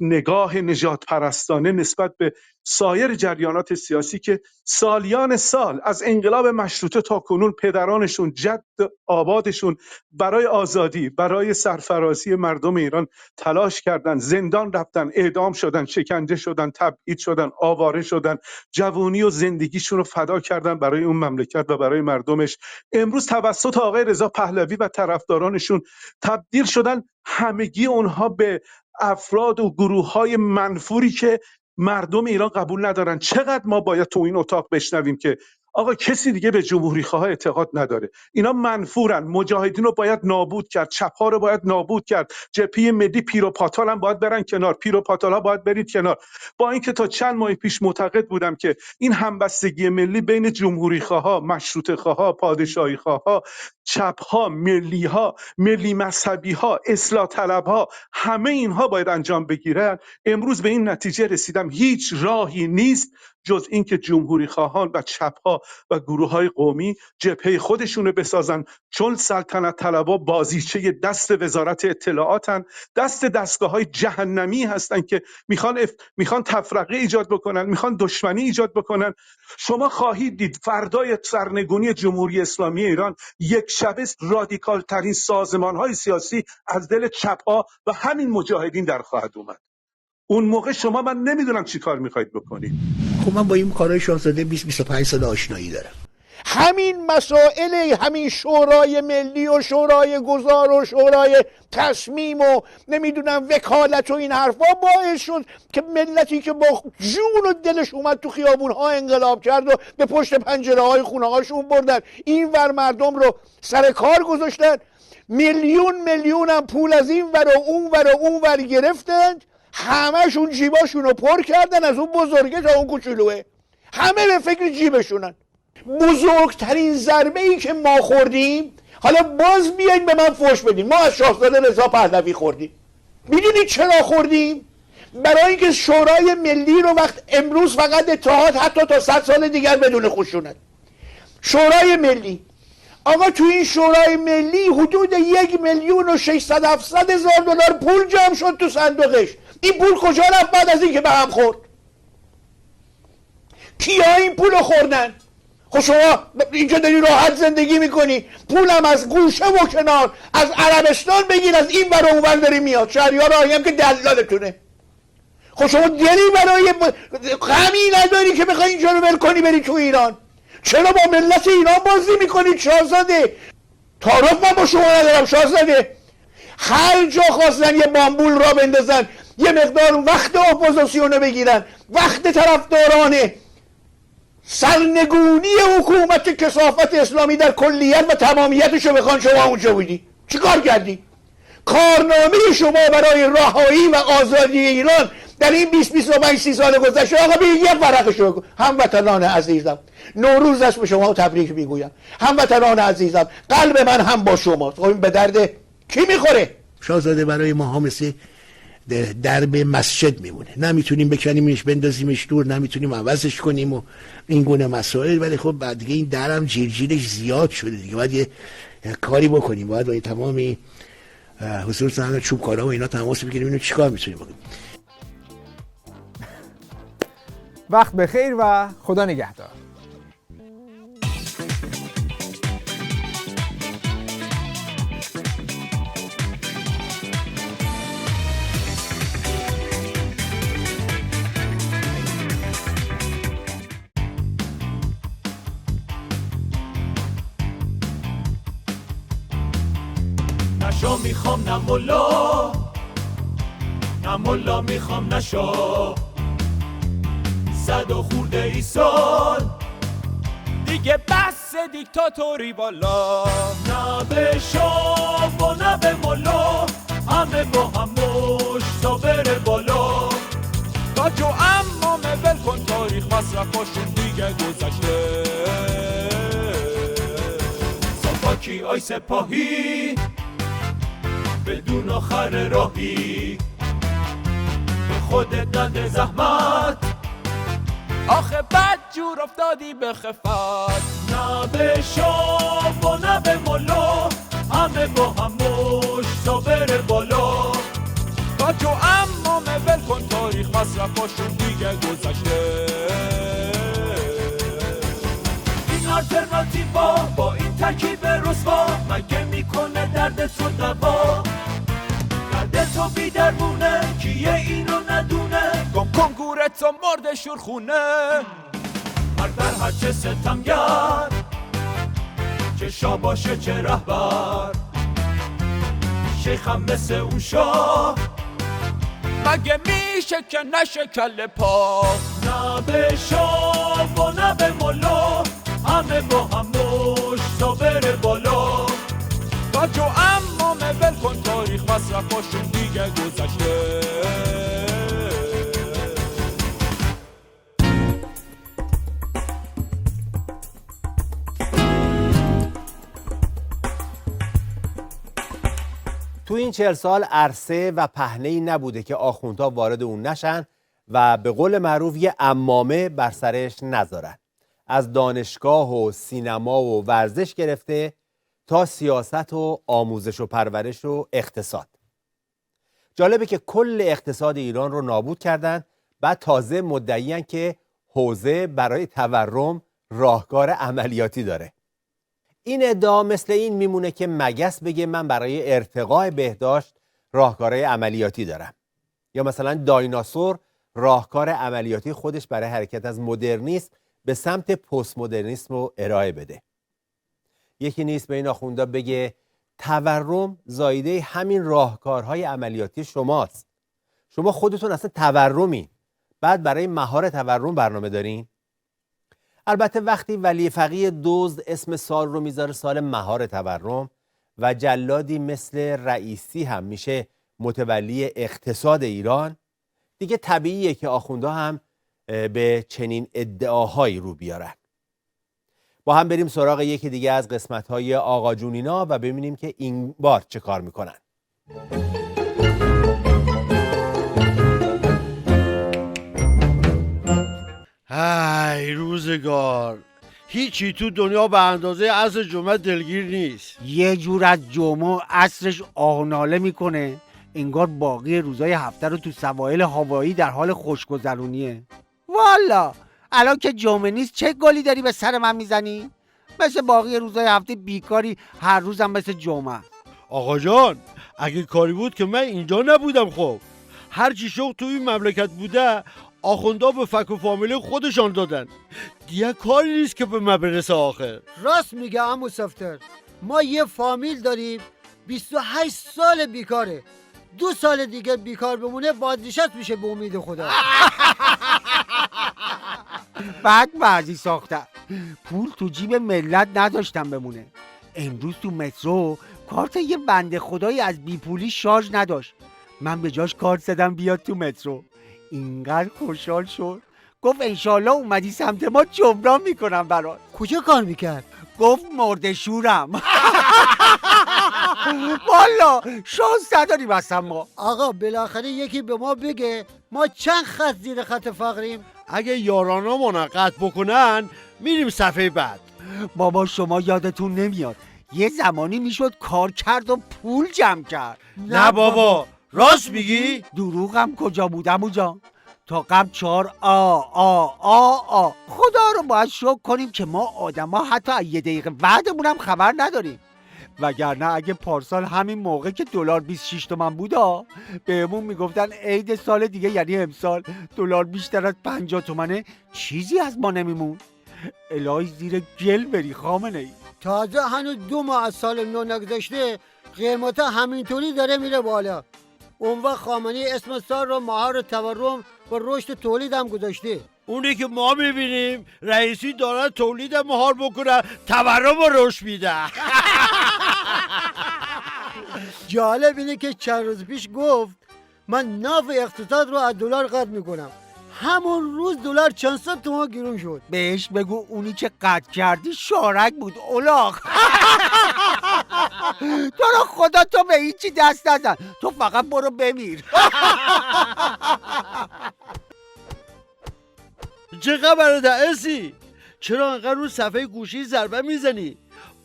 نگاه نژاد پرستانه نسبت به سایر جریانات سیاسی که سالیان سال از انقلاب مشروطه تا کنون پدرانشون، جد آبادشون برای آزادی، برای سرفرازی مردم ایران تلاش کردن، زندان رفتن، اعدام شدن، شکنجه شدن، تبعید شدن، آواره شدن، جوانی و زندگیشون رو فدا کردن برای اون مملکت و برای مردمش. امروز توسط آقای رضا پهلوی و طرفدارانشون تبدیل شدن همگی اونها به افراد و گروه‌های منفوری که مردم ایران قبول ندارن. چقدر ما باید تو این اتاق بشنویم که آقا کسی دیگه به جمهوری خواه اعتقاد نداره، اینا منفورن، مجاهدین رو باید نابود کرد، چپ‌ها رو باید نابود کرد، جبهه ملی پیر و پاتال هم باید برن کنار، پیر و پاتال‌ها باید برید کنار. با اینکه تا چند ماه پیش معتقد بودم که این همبستگی ملی بین جمهوری خواها، مشروطه خواها، پادشاهی خواها، چپ‌ها، ملی‌ها، ملی مذهبی‌ها، اصلاح طلب‌ها، همه اینها باید انجام بگیرن. امروز به این نتیجه رسیدم هیچ راهی نیست جز اینکه جمهوری خواهان و چپ‌ها و گروه‌های قومی جبهه خودشونو بسازن، چون سلطنت طلبها بازیچه دست وزارت اطلاعاتن، دست دستگاه‌های جهنمی هستن که میخوان تفرقه ایجاد بکنن، میخوان دشمنی ایجاد بکنن. شما خواهید دید فردای سرنگونی جمهوری اسلامی ایران یک شبه رادیکال ترین سازمان‌های سیاسی از دل چپ‌ها و همین مجاهدین در خواهد اومد. اون موقع شما من نمیدونم چی کار میخواید بکنید. خب من با این کارهای شاهزاده 20-25 سال آشنایی دارم. همین مسائل، همین شورای ملی و شورای گذار و شورای تصمیم و نمیدونم وکالت و این حرفا باعث شد که ملتی که با جون و دلش اومد تو خیابونها انقلاب کرد و به پشت پنجره های خونه هاشون بردن، این ور مردم رو سر کار گذاشتن، میلیون هم پول از این ور و اون ور گرفتند، همه‌شون جیباشون رو پر کردن، از اون بزرگه تا اون کوچولوه، همه به فکر جیبشونن. بزرگترین ضربه ای که ما خوردیم، حالا باز بیاین به من فحش بدین، ما از شاهزاده رضا پهلوی خوردیم. میدونید چرا خوردیم؟ برای اینکه شورای ملی رو وقت امروز فقط اتحاد حتی تا 100 سال دیگر بدون خشونت. شورای ملی، آقا تو این شورای ملی حدود 1,600,000-700,000 دلار پول جمع شد تو صندوقش. این پول کجا رفت بعد از اینکه به هم خورد؟ کیا این پول رو خوردن؟ خب شما اینجا داری راحت زندگی میکنی، پولم از گوشه و کنار، از عربستان بگیر، از این ور و اون ور داری میاد، شهریار راهی هم که دلالتونه. خب شما دلی برای غمی نداری که بخوای اینجا رو ول کنی بری تو ایران؟ چرا با ملت ایران بازی میکنید شاهزاده؟ تعارف من با شما ندارم شاهزاده. هر جا خواستن یه بامبول را بندازن، یه مقدار وقت اپوزیسیون رو بگیرن، وقت طرفدارانه، سرنگونی حکومت کثافت اسلامی در کلیت و تمامیتش رو بخوان، شما اونجا بودی چی کار کردی؟ کارنامه شما برای رهایی و آزادی ایران در این 20-25-30 سال گذشته، آقا بگید یه ورقش رو بکن. هموطنان عزیزم، نوروز است به شما تبریک میگویم. هموطنان عزیزم، قلب من هم با شماست. خب این به درد کی میخوره؟ شاهزاده برای ما ها مثل درب مسجد میمونه، نمیتونیم بکنیمش بندازیمش دور، نمیتونیم عوضش کنیم و این گونه مسائل. ولی خب بعد دیگه این درم جیرجیرش زیاد شده دیگه، باید یه کاری بکنیم، باید با این تمامی حضور زنان چوبکارا و اینا تماس بگیریم اینو چیکار میتونیم بکنیم. وقت بخیر و خدا نگهدار. نشو میخوام نه ملا میخوام نشو، 100 و خورده ای سال دیگه بس دیکتاتوری بالا، نه به شام و نه به ملا، همه با هم مشتا بره بالا. تاج و امامه ول کن تاریخ، مصرفاشون دیگه گذشته. صفاکی آی سپاهی بدون آخر راهی، خودت داده زحمت، آخه بد جور افتادی به خفت. نه به شام و نه به ملا، همه با هم مشت تا بره بالا. تاج و امامه ول کن تاریخ مصرفاشون دیگه گذشته. این آلترناتیوا با این ترکیب رسوا مگه میکنه دردت رو دوا؟ دردت رو بی درمونه کیه اینو ندونه؟ گم کن گورت و مرد شورخونه. مرد در هرچه ستمگر، چه شاه باشه چه رهبر، شیخم مثل اون شاه مگه میشه که نشه کله پا؟ نه به شام و نه به ملا، همه با هم مشت تا بره بالا. تاج و امامه ول کن تاریخ مصرفاشون دیگه گذشته. تو این 40 سال عرصه و پهنه‌ای نبوده که آخوندها وارد اون نشن و به قول معروف یه عمامه بر سرش نذارن. از دانشگاه و سینما و ورزش گرفته تا سیاست و آموزش و پرورش و اقتصاد. جالبه که کل اقتصاد ایران رو نابود کردن، بعد تازه مدعیان که حوزه برای تورم راهکار عملیاتی داره. این ادعا مثل این میمونه که مگس بگه من برای ارتقاء بهداشت راهکارهای عملیاتی دارم، یا مثلا دایناسور راهکار عملیاتی خودش برای حرکت از مدرنیسم به سمت پست مدرنیسم رو ارائه بده. یکی نیست به این آخوندا بگه تورم زایده همین راهکارهای عملیاتی شماست. شما خودتون اصلا تورمین، بعد برای مهار تورم برنامه دارین؟ البته وقتی ولی فقیه دزد اسم سال رو میذاره سال مهار تورم و جلادی مثل رئیسی هم میشه متولی اقتصاد ایران، دیگه طبیعیه که آخوندا هم به چنین ادعاهایی رو بیارن. با هم بریم سراغ یکی دیگه از قسمت‌های آقا جونینا و ببینیم که این بار چه کار میکنن. های روزگار، هیچی تو دنیا به اندازه عصر جمعه دلگیر نیست. یه جور از جمعه عصرش آهناله میکنه انگار باقی روزای هفته رو تو سواحل هاوایی در حال خوشگذرونیه. والا الان که جمعه نیست چه گلی داری به سر من میزنی؟ مثل باقی روزای هفته بیکاری، هر روزم مثل جمعه. آقا جان اگه کاری بود که من اینجا نبودم. خب هرچی شغل تو این مملکت بوده آخوندا به فک و فامیل خودشان دادن، دیگه کاری نیست که به من برسه. آخر راست میگه عمو صفتر، ما یه فامیل داریم 28 سال بیکاره، 2 سال دیگه بیکار بمونه بازنشست میشه به امید خدا. بعد بعضی ساخته پول تو جیب ملت نداشتم بمونه. امروز تو مترو کارت یه بنده خدایی از بیپولی شارژ نداشت، من به جاش کارت زدم بیاد تو مترو. اینقدر خوشحال شد گفت انشالله اومدی سمت ما جبران میکنم برات. کجا کار میکرد؟ گفت مرد شورم. والا شانس نداریم اصلا ما. آقا بالاخره یکی به ما بگه ما چند خط زیر خط فقریم؟ اگه یارانا منقط بکنن میریم صفحه بعد. بابا شما یادتون نمیاد یه زمانی میشد کار کرد و پول جمع کرد؟ نه بابا راست میگی؟ دروغم کجا بودم اونجا؟ تا قبل 4 آ خدا رو باید شکر کنیم که ما آدما حتی یه دقیقه بعدمون هم خبر نداریم، وگرنه اگه پارسال همین موقع که دلار 26 تومن بود بهمون میگفتن عید سال دیگه یعنی امسال دلار بیشتر از 50 تومنه چیزی از ما نمیمون. الهی زیر گل بری خامنه ای. تازه هنوز 2 ماه از سال نو نگذشته قیمت همینطوری داره میره بالا. اون وقت خامنه‌ای اسم سال رو مهار تورم و رشد تولید هم گذاشته. اونی که ما میبینیم رئیسی داره تولید مهار بکنه تورم رو رشد میده. جالب اینه که چند روز پیش گفت من ناف اقتصاد رو از دلار قطع میکنم، همون روز دلار چند صد تومان گرون شد. بهش بگو اونی که قطع کردی شارک بود اولاغ. تو رو خدا تو به هیچی دست نزن، تو فقط برو بمیر. چه خبره دعسی؟ چرا انقدر رو صفحه گوشی ضربه میزنی؟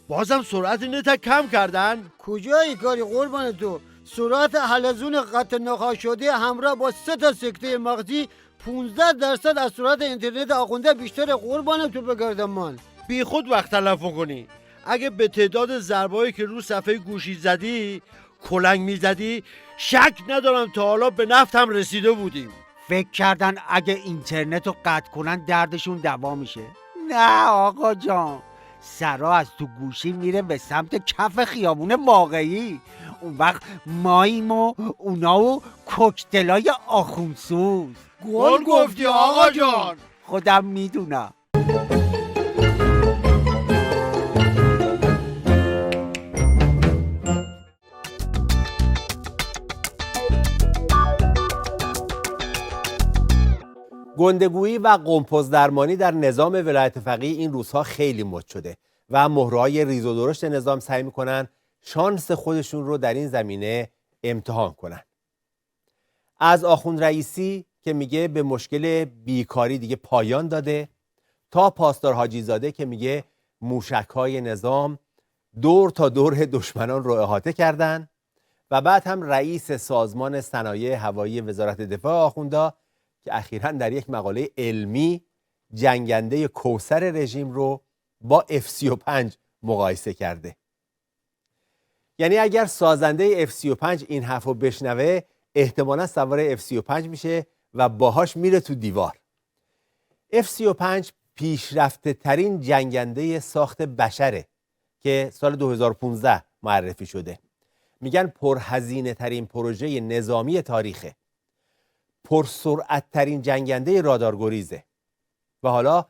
بازم سرعت نت کم کردن؟ کجایی کاری قربان تو؟ سرعت حلزون قطع نخواهی شده همراه با 3 تا سکته مغزی 15% از سرعت اینترنت آخونده بیشتر قربان تو بگردم من. بی خود وقت تلف کنی. اگه به تعداد ضربه‌ای که رو صفحه گوشی زدی کلنگ میزدی، شک ندارم تا حالا به نفت هم رسیده بودیم. فکر کردن اگه اینترنت رو قطع کنن دردشون دوا میشه؟ نه آقا جان، سرا از تو گوشی میره به سمت کف خیابون واقعی. اون وقت ماییم و اونا و کوکتلای آخونسوز. گل گفتی آقا جان. خودم میدونم. گندگویی و قمپز درمانی در نظام ولایت فقیه این روزها خیلی مد شده و مهرهای ریز و درشت نظام سعی میکنن شانس خودشون رو در این زمینه امتحان کنن. از آخوند رئیسی که میگه به مشکل بیکاری دیگه پایان داده، تا پاسدار حاجی زاده که میگه موشک‌های نظام دور تا دور دشمنان رو احاطه کردن، و بعد هم رئیس سازمان صنایع هوایی وزارت دفاع آخوندا که اخیراً در یک مقاله علمی جنگنده کوثر رژیم رو با F-35 مقایسه کرده. یعنی اگر سازنده F-35 این حرف رو بشنوه احتمالاً سوار F-35 میشه و باهاش میره تو دیوار. F-35 پیشرفته ترین جنگنده ساخت بشره که سال 2015 معرفی شده. میگن پرهزینه ترین پروژه نظامی تاریخه. پرسرعت ترین جنگنده رادارگریزه. و حالا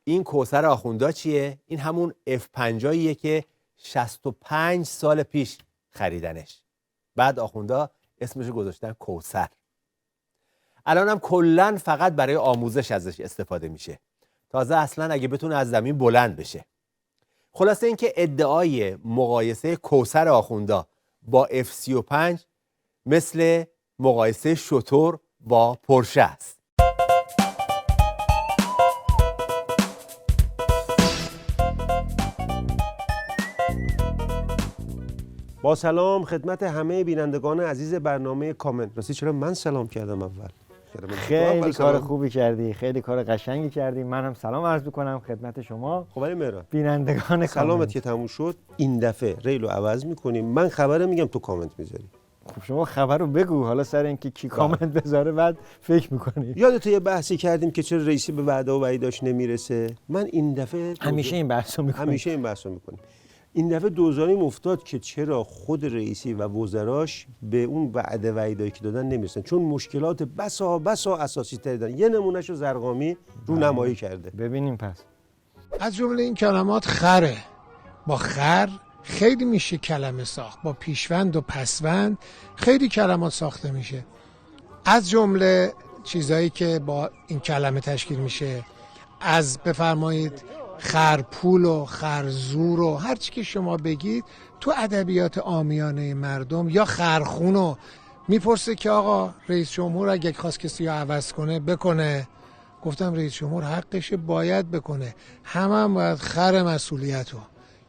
این کوثر آخوندا چیه؟ این همون F-50ایه که 65 سال پیش خریدنش. بعد آخوندا اسمشو گذاشتن کوثر. الان هم کلن فقط برای آموزش ازش استفاده میشه. تازه اصلا اگه بتونه از زمین بلند بشه. خلاصه اینکه ادعای مقایسه کوثر آخوندا با F-35 مثل مقایسه شتر با پرشه است. با سلام خدمت همه بینندگان عزیز برنامه کامنت. راستی چرا من سلام کردم اول؟ خیلی کار خوبی کردی، خیلی کار قشنگی کردی. من هم سلام عرض می‌کنم خدمت شما. خب ولی مهران بینندگان سلامت که تموم شد این دفعه ریلو عوض می‌کنیم. من خبر میگم تو کامنت میذاری. خب شما خبر رو بگو، حالا سر اینکه کی کامنت بذاره بعد فکر می‌کنی. یادت یه بحثی کردیم که چرا رئیسی به وعده و وعیداش نمیرسه؟ من این دفعه همیشه این بحثو می‌کنم. همیشه این بحثو می‌کنیم. این دفعه دوزاریم افتاد که چرا خود رئیسی و وزراش به اون وعده وعیدایی که دادن نمیرسن، چون مشکلات بسا اساسی تری دارن. یه نمونهشو زرقامی رونمایی کرده. ببینیم پس. از جمله این کلمات خره. با خر خیلی میشه کلمه ساخت، با پیشوند و پسوند خیلی کلمات ساخته میشه. از جمله چیزایی که با این کلمه تشکیل میشه، از بفرمایید خرپول و خرزور و هر چی که شما بگید تو ادبیات عامیانه مردم، یا خرخونو میپرسه که آقا رئیس جمهور اگه خواست کسی رو عوض کنه بکنه. گفتم رئیس جمهور حقشه، باید بکنه. هم باید خر مسئولیتو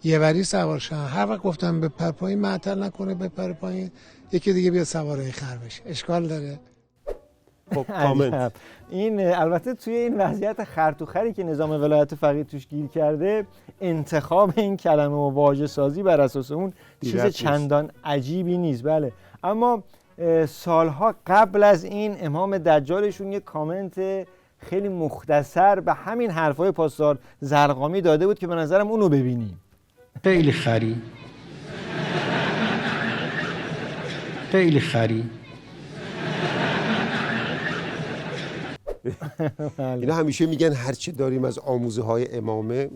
یه وری سوار شن. هر وقت گفتم بپر پایین معطل نکنه، بپر پایین یکی دیگه بیاد سوار این خر بشه. اشکال داره؟ خب کامنت. این البته توی این وضعیت خرطوخری که نظام ولایت فقیه توش گیر کرده، انتخاب این کلمه و واژه سازی بر اساس اون چیز چندان عجیبی نیست. بله، اما سالها قبل از این امام دجالشون یک کامنت خیلی مختصر به همین حرفای پاسدار زرقامی داده بود که به نظرم اونو ببینیم. خیلی خری، خیلی خری. اینا همیشه میگن هر چه داریم از آموزه های امامه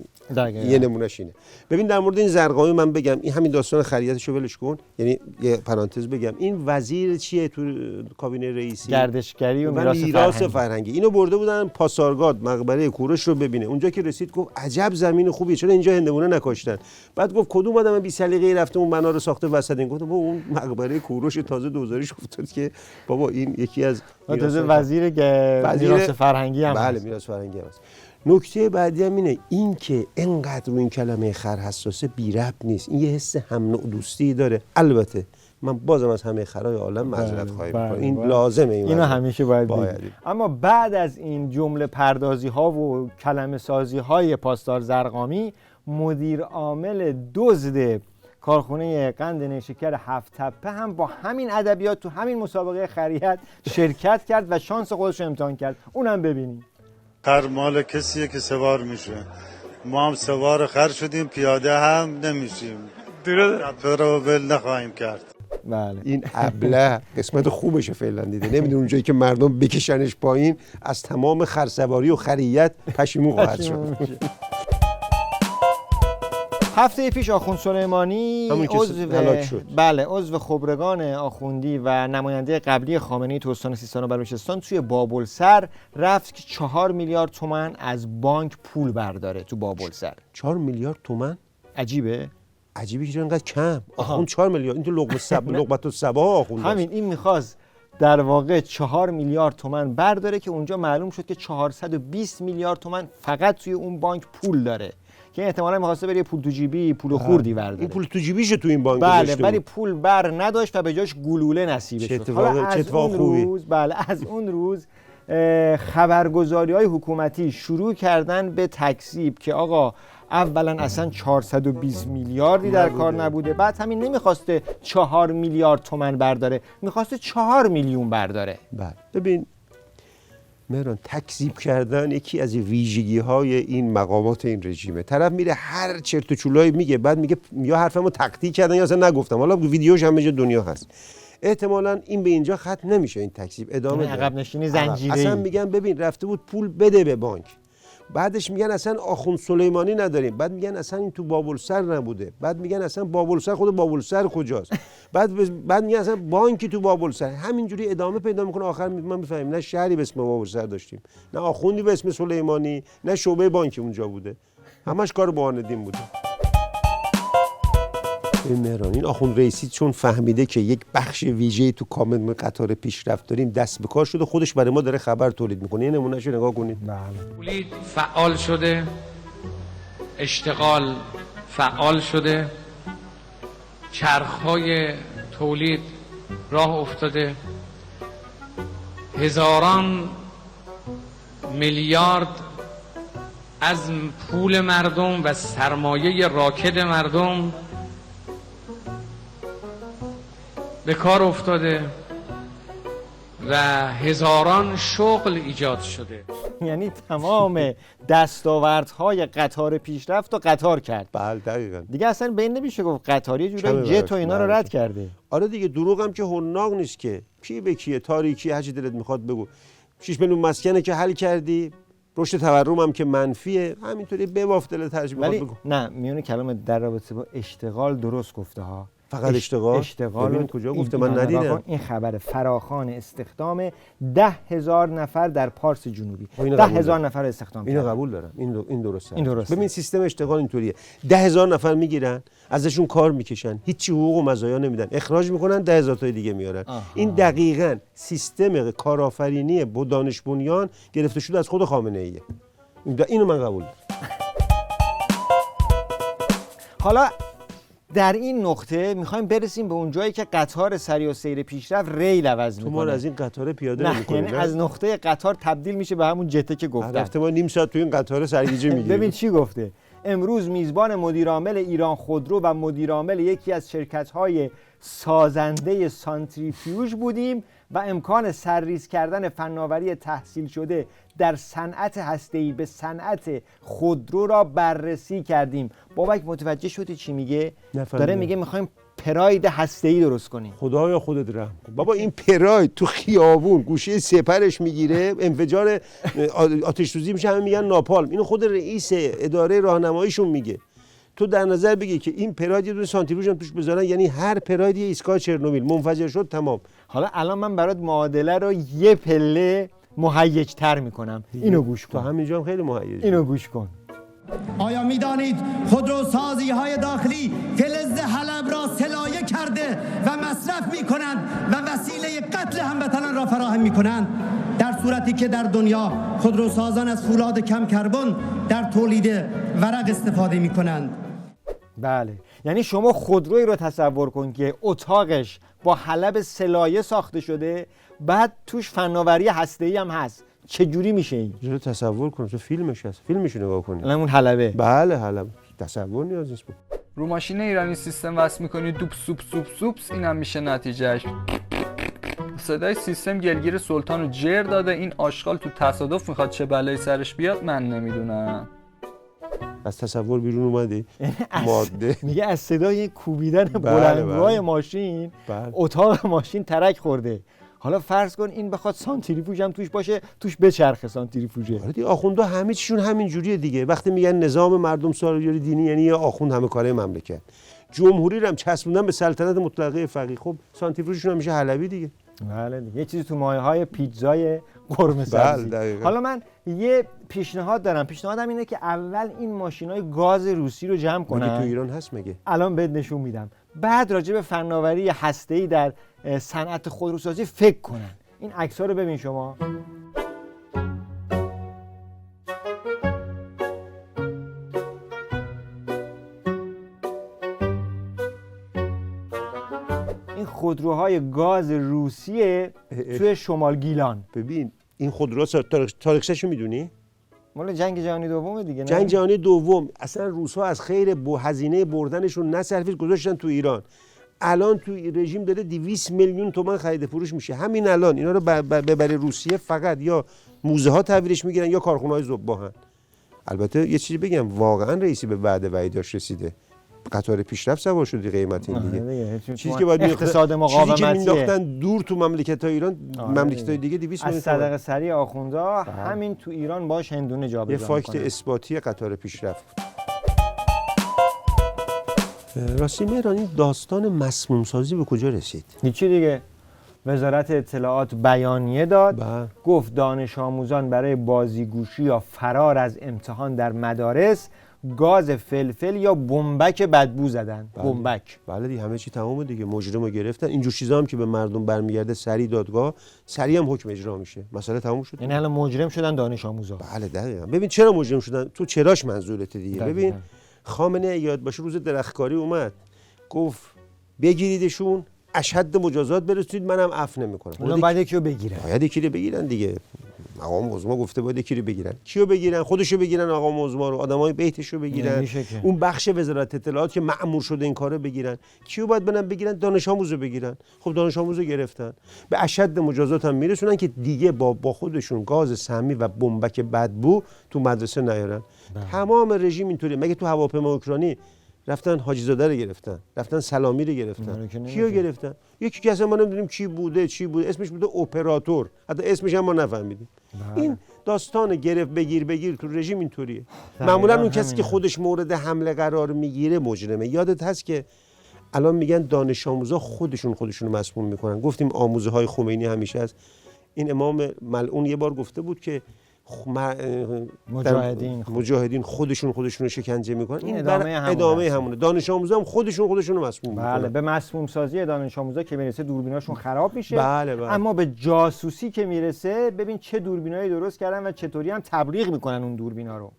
یه نمونهش اینه. ببین در مورد این زرقامی من بگم، این همین داستان خریتشو ولش کن، یعنی یه پرانتز بگم، این وزیر چیه تو کابینه رئیسی؟ گردشگری و میراث فرهنگی. اینو برده بودن پاسارگاد مقبره کوروش رو ببینه. اونجا که رسید گفت عجب زمین خوبیه، چرا اینجا هندوانه نکاشتن؟ بعد گفت کدوم آدم بی سلیقه‌ای رفته اون بنا رو ساخته وسط این؟ گفت اون مقبره کوروش تازه دوزاریش افتاد که بابا این یکی از وزیر میراث فرهنگی هم بله میراث فرهنگی هم هست. نکته بعدی هم اینه، این که اینقدر رو این کلمه خر حساسه بی ربط نیست، این یه حس هم نوع دوستی داره. البته من بازم از همه خرای عالم معذرت خواهی می‌کنم، این لازمه، اینو همیشه باید اما بعد از این جمله پردازی ها و کلمه سازی های پاسدار زرقامی، مدیر عامل دزد کارخونه قند نیشکر هفت تپه هم با همین ادبیات تو همین مسابقه خریت شرکت کرد و شانس خودش رو امتحان کرد. اونم ببینیم. خر مال کسیه که سوار میشه، ما هم سوار خر شدیم، پیاده هم نمیشیم، تپه رو ول نخواهیم کرد. بله این ابله قسمت خوبشه فعلا دیده، نمیدونه اونجایی که مردم بکشنش پایین از تمام خرسواری و خریت پشیمون خواهد شد. هفته پیش آخوند سلیمانی عضو خبرگان آخوندی و نماینده قبلی خامنه‌ای تو استان سیستان و بلوچستان توی بابلسر رفت که 4 میلیارد تومان از بانک پول برداره تو بابلسر. 4 میلیارد تومان؟ عجیبه که چرا اینقدر کم؟ آخوند 4 میلیارد، این تو لقمه الصباح آخوند. همین این میخواست در واقع 4 میلیارد تومان برداره که اونجا معلوم شد که 420 میلیارد تومان فقط توی اون بانک پول داره که احتمالاً می‌خواسته بره پول تو جیبی، پول خوردی برداره. این پول تو جیبیشه تو این بانک بله، ولی پول بر نداشت و به جاش گلوله نصیبش شد. حالا از اون روز از اون روز خبرگزاری‌های حکومتی شروع کردن به تکذیب که آقا اولا اصلا 420 میلیاردی در کار نبوده، بعد همین نمیخواسته 4 میلیارد تومان برداره، میخواسته 4 میلیون برداره. بله ببین مهران، تکذیب کردن یکی از ویژگی‌های این مقامات این رژیمه. طرف میره هر چرت و چولایی میگه، بعد میگه یا حرفمو تقطیع کردن یا اصلا نگفتم. حالا ویدیوش هم دنیا هست. احتمالاً این به اینجا ختم نمیشه، این تکذیب ادامه داره. عقب نشینی زنجیره‌ای. اصلا میگن ببین رفته بود پول بده به بانک، بعدش میگن اصلا آخوند سلیمانی نداریم، بعد میگن اصلا این تو بابلسر نبوده، بعد میگن اصلا بابلسر خود بابلسر کجاست، بعد میگن اصلا بانکی تو بابلسر. همینجوری ادامه پیدا میکنه. آخر ما میفهمیم نه شهری به اسم بابلسر داشتیم، نه آخوندی به اسم سلیمانی، نه شعبه بانکی اونجا بوده، همش کار معاندین بوده. این مهران، این آخوند رئیسی چون فهمیده که یک بخش ویژه‌ای تو کامل قطار پیشرفت داریم، دست به کار شده، خودش برای ما داره خبر تولید میکنه. این نمونهشو نگاه کنید. تولید فعال شده، اشتغال فعال شده، چرخ‌های تولید راه افتاده، هزاران میلیارد از پول مردم و سرمایه راکد مردم به کار افتاده و هزاران شغل ایجاد شده. یعنی تمام دستاوردهای قطار پیشرفت و قطار کرد. بله دقیقاً. دیگه اصلا بین نمیشه گفت قطاری جورایی جت و اینا رو رد کرده. آره دیگه، دروغ هم که حناق نیست که. کی به کیه؟ تاریکی هر چی دلت میخواد بگو. 6 میلیون مسکنه که حل کردی، رشد تورم هم که منفیه، همینطوری بباف دلت هر چی میخواد بگو. نه، میونه کلام در رابطه با اشتغال درست گفته ها. فقط اشتغال کجا گفته؟ من ندیدم. این خبر فراخوان استخدام 10,000 نفر در پارس جنوبی. 10,000 نفر استخدام. اینو قبول دارم. این درسته. این درسته. ببین سیستم اشتغال اینطوریه. 10,000 نفر میگیرن، ازشون کار میکشن، هیچ حقوق و مزایا نمیدن، اخراج میکنن، 10,000 تا دیگه میارن. این دقیقاً سیستم کارآفرینی با دانش بنیان گرفته شده از خود خامنه ایه. اینو من قبول دارم. حالا در این نقطه میخوایم برسیم به اون جایی که قطار سری و سیر پیشرفت ریل عوض میکنه. تو ما از این قطار پیاده نمی‌کنیم. یعنی از نقطه قطار تبدیل میشه به همون جته که گفتم. رفته ما نیم ساعت تو این قطار سرگیجه میگیریم. ببین چی گفته. امروز میزبان مدیرعامل ایران خودرو و مدیرعامل یکی از شرکت‌های سازنده سانتریفیوژ بودیم و امکان سرریز کردن فناوری تحصیل شده در صنعت هسته‌ای به صنعت خودرو را بررسی کردیم. بابک متوجه شدی چی میگه؟ داره میگه میخوایم پراید هسته‌ای درست کنیم. خدایا خودت رحم کن بابا. این پراید تو خیابون گوشه سپرش میگیره، انفجار آتش سوزی میشه، همه میگن ناپالم. اینو خود رئیس اداره راهنماییشون میگه. تو در نظر بگی که این پراید یه دونه سانتریفوژ هم توش بذارن، یعنی هر پراید یه ایستگاه چرنوبیل منفجر شد تمام. حالا الان من برات معادله رو یه پله مهیج‌تر میکنم. اینو گوش کن. تو همینجا هم خیلی مهیج. اینو گوش کن. آیا میدانید خودروسازی های داخلی فلز حلب را صلایه کرده و مصرف می کنند و وسیله قتل هموطنان را فراهم می کنند، در صورتی که در دنیا خودروسازان از فولاد کم کربن در تولید ورق استفاده می کنند. بله، یعنی شما خودرویی رو تصور کن که اتاقش با حلب صلایه ساخته شده، بعد توش فناوری هسته‌ای هم هست. چه جوری میشه این؟ چرا تصور کنم؟ تو فیلمش هست، فیلمش نگاه کنید. الان اون حلبه. بله حلب. تصور نیاز نیست. رو ماشین ایرانی سیستم وصل می‌کنی دوب سوپ سوپ سوپس، اینم میشه نتیجهش. صدای سیستم گلگیر سلطان رو جر داده. این آشغال تو تصادف میخواد چه بلایی سرش بیاد من نمیدونم. از تصور بیرون اومدی؟ ماده میگه از صدای کوبیدن بلندگوهای ماشین اتاق ماشین ترک خورده. حالا فرض کن این بخواد سانتریفوژ هم توش باشه، توش بچرخه سانتریفوژه. آره دیگه، آخوندا همه چیشون همین جوریه دیگه. وقتی میگن نظام مردم سالاری دینی، یعنی یه آخوند همه کاره مملکت. جمهوری رو هم چسبوندن به سلطنت مطلقه فقیه. خب سانتریفوژشون هم میشه حلبی دیگه. بله دیگه، یه چیزی تو مایه‌های پیتزای قرمه سبزی. حالا من یه پیشنهاد دارم. پیشنهادم اینه که اول این ماشینای گاز روسی رو جمع کنن. تو ایران هست مگه؟ الان بهت نشون میدم. بعد راجع به فناوری هسته‌ای در صنعت خودروسازی فکر کنن. این عکس‌ها رو ببین شما. این خودروهای گاز روسیه توی شمال گیلان. ببین این خودروها تاریخچه‌شو میدونی؟ مال جنگ جهانی دوم دیگه. نه جنگ جهانی دوم اصلا روس‌ها از خیر هزینه بردنشون نصرفید گذاشتن تو ایران. الان تو رژیم داره 200 میلیون تومان خرید فروش میشه. همین الان اینا رو ببره روسیه فقط یا موزه ها تحویلش میگیرن یا کارخونه‌های ذوب‌آهن. البته یه چیزی بگم، واقعا رئیسی به وعده وعیداش رسیده. قطار پیشرفت سوار شدی قیمت این دیگه. چیزی که باید اقتصاد مقاومتی چیزی که مینداختن دور تو مملکت‌های ایران، مملکت‌های دیگه 200 میلیون. از صدقه سری آخوندا همین تو ایران باش هندونه جابجا یه فاکت اثباتی قطار پیشرفت. راستی مهران، این داستان مسموم سازی به کجا رسید؟ هیچی دیگه. وزارت اطلاعات بیانیه داد، گفت دانش آموزان برای بازیگوشی یا فرار از امتحان در مدارس گاز فلفل یا بمبک بدبو زدن. بمبک. بله دیگه، همه چی تمومه دیگه. مجرمو گرفتن. اینجور چیزا هم که به مردم برمیگرده سریع دادگاه، سریع هم حکم اجرا میشه. مسئله تموم شد. یعنی الان مجرم شدن دانش آموزا. بله دقیقاً. ببین چرا مجرم شدن؟ تو چراش منظورته دیگه. ببین خامنه یاد باشه روز درختکاری اومد گفت بگیریدشون، اشد مجازات برسونید، منم عفو نمیکنم. اونم باید یکی رو بگیرن. باید یکی رو بگیرن دیگه. مقام عظما گفته باید یکی رو بگیرن. کیو بگیرن؟ خودشو بگیرن، مقام عظما رو، آدمای بیتشو بگیرن، اون بخش وزارت اطلاعات که مأمور شده این کارو بگیرن. کیو باید برن بگیرن؟ دانش آموزو بگیرن. خب دانش آموزو گرفتن، به اشد مجازات هم میرسونن که دیگه با خودشون گاز سمی و بمبک بدبو تو مدرسه نیارن. تمام رژیم اینطوریه. مگه تو هواپیما اوکراینی رفتن حاجی زاده رو گرفتن، رفتن سلامی رو گرفتن، کیو گرفتن؟ یکی که اصلا ما نمیدونیم چی بوده، اسمش بوده اپراتور، حتی اسمش هم ما نفهمیدیم. این داستان گرفت بگیر تو رژیم اینطوریه. معمولا اون کسی که خودش مورد حمله قرار میگیره مجرمه. یادت هست که الان میگن دانش آموزا خودشون رو مسموم میکنن. گفتیم آموزه های خمینی همیشه هست. این امام ملعون یه بار گفته بود که مجاهدین خودشون رو شکنجه میکنن. این ادامه همونه. دانش آموزا هم خودشون رو مسموم میکنن. بله، به مسموم سازی دانش آموزا که میرسه دوربیناشون خراب میشه. بله. اما به جاسوسی که میرسه، ببین چه دوربینایی درست کردن و چطوری هم تبلیغ میکنن اون دوربینا رو.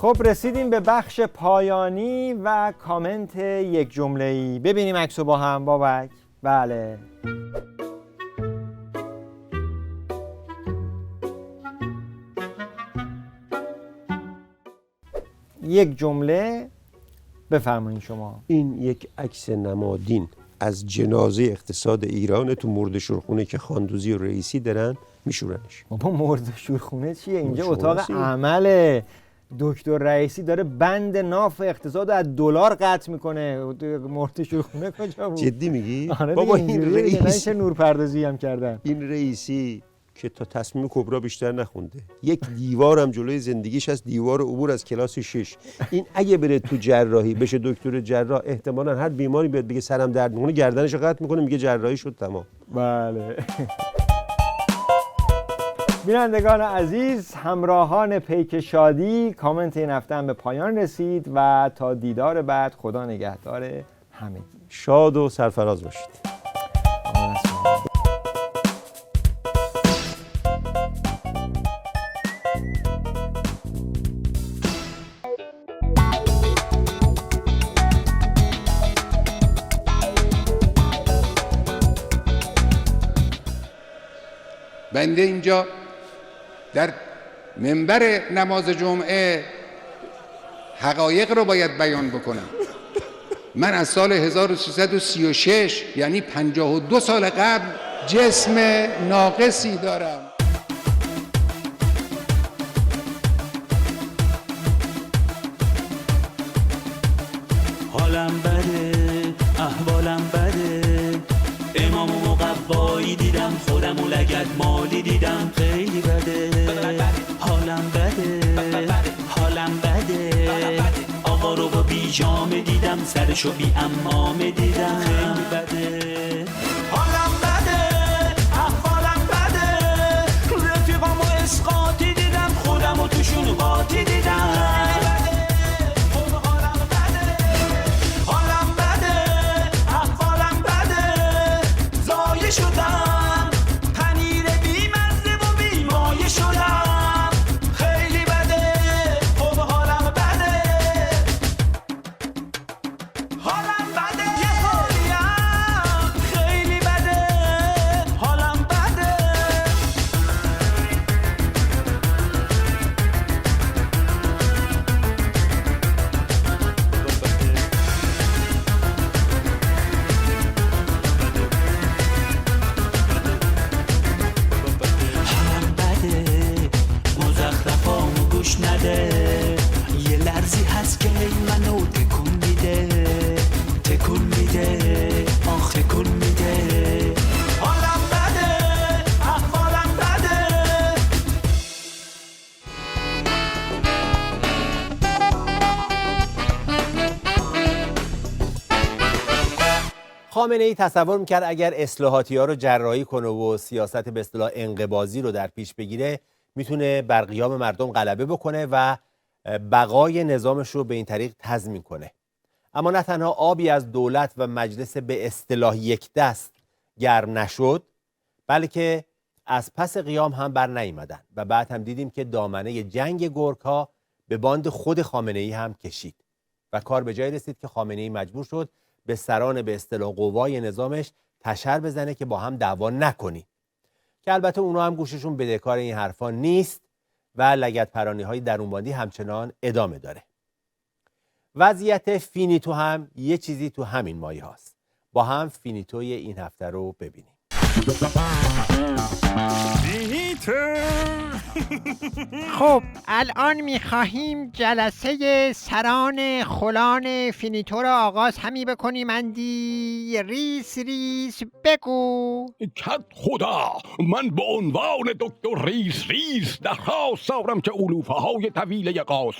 خب رسیدیم به بخش پایانی و کامنت یک جمله‌ای. ببینیم عکسو با هم بابک. بله. یک جمله بفرمایید شما. این یک عکس نمادین از جنازه اقتصاد ایران تو مرد شورخونه که خاندوزی و رئیسی دارن میشورنش. بابا مرد شورخونه چیه؟ اینجا اتاق عمله. دکتر رئیسی داره بند ناف اقتصاد از دلار قطع میکنه. مرد شورخونه کجا بود؟ جدی میگی؟ آره بابا این رئیس چه نورپردازی هم کردن. این رئیسی که تا تصمیم کبرا بیشتر نخونده، یک دیوار هم جلوی زندگیش هست، دیوار عبور از کلاس 6. این اگه بره تو جراحی بشه دکتر جراح، احتمالاً هر بیماری بیاد بگه سرم درد میکنه گردنش رو قطع میکنه میگه جراحی شد تمام. بله. بینندگان عزیز، همراهان پیک شادی، کامنت این هفته هم به پایان رسید و تا دیدار بعد خدا نگهدار همگی. شاد و سرفراز باشید. بنده اینجا در منبر نماز جمعه حقایق رو باید بیان بکنم. من از سال 1336 یعنی 52 سال قبل جسم ناقصی دارم. حالم بده، احوالم بده، امام و مقوایی دیدم، خودم و لگد مالی دیدم، خیلی بده. حالم بده، حالم بده، آقا رو با بیجامه دیدم، سرشو بی امامه دیدم، خیلی بده. حالم بده، احوالم بده، رفیقام و اسقاطی دیدم، خودم و توشون قاطی دیدم. شدم پنیر بی مزه و بی مایه شدم، خیلی بده، خب حالم بده، حالم بده، یه حالیم خیلی بده، حالم بده. گوش نده، یه لرزی هست که منو تکون میده، تکون میده، آخ تکون میده. حالم بده، احوالم بده. خامنه‌ای تصور میکرد اگر اصلاحاتی‌ها رو جراحی کنه و سیاست به اصطلاح انقباضی رو در پیش بگیره میتونه بر قیام مردم غلبه بکنه و بقای نظامش رو به این طریق تضمین کنه. اما نه تنها آبی از دولت و مجلس به اصطلاح یک دست گرم نشد، بلکه از پس قیام هم بر نیامدن و بعد هم دیدیم که دامنه جنگ گورکا به باند خود خامنه‌ای هم کشید و کار به جای رسید که خامنه‌ای مجبور شد به سران به اصطلاح قوای نظامش تشر بزنه که با هم دعوا نکنی، که البته اونا هم گوششون بدهکار این حرفا نیست و لگدپرانی‌های درونباندی همچنان ادامه داره. وضعیت فینیتو هم یه چیزی تو همین مایه هاست. با هم فینیتوی این هفته رو ببینیم. خب الان میخواهیم جلسه سران خلان فینیتو را آغاز همی بکنیم. اندی ریس ریس بگو. کت خدا، من به عنوان دکتر ریس درخواست دارم که علوفه های طویله قاس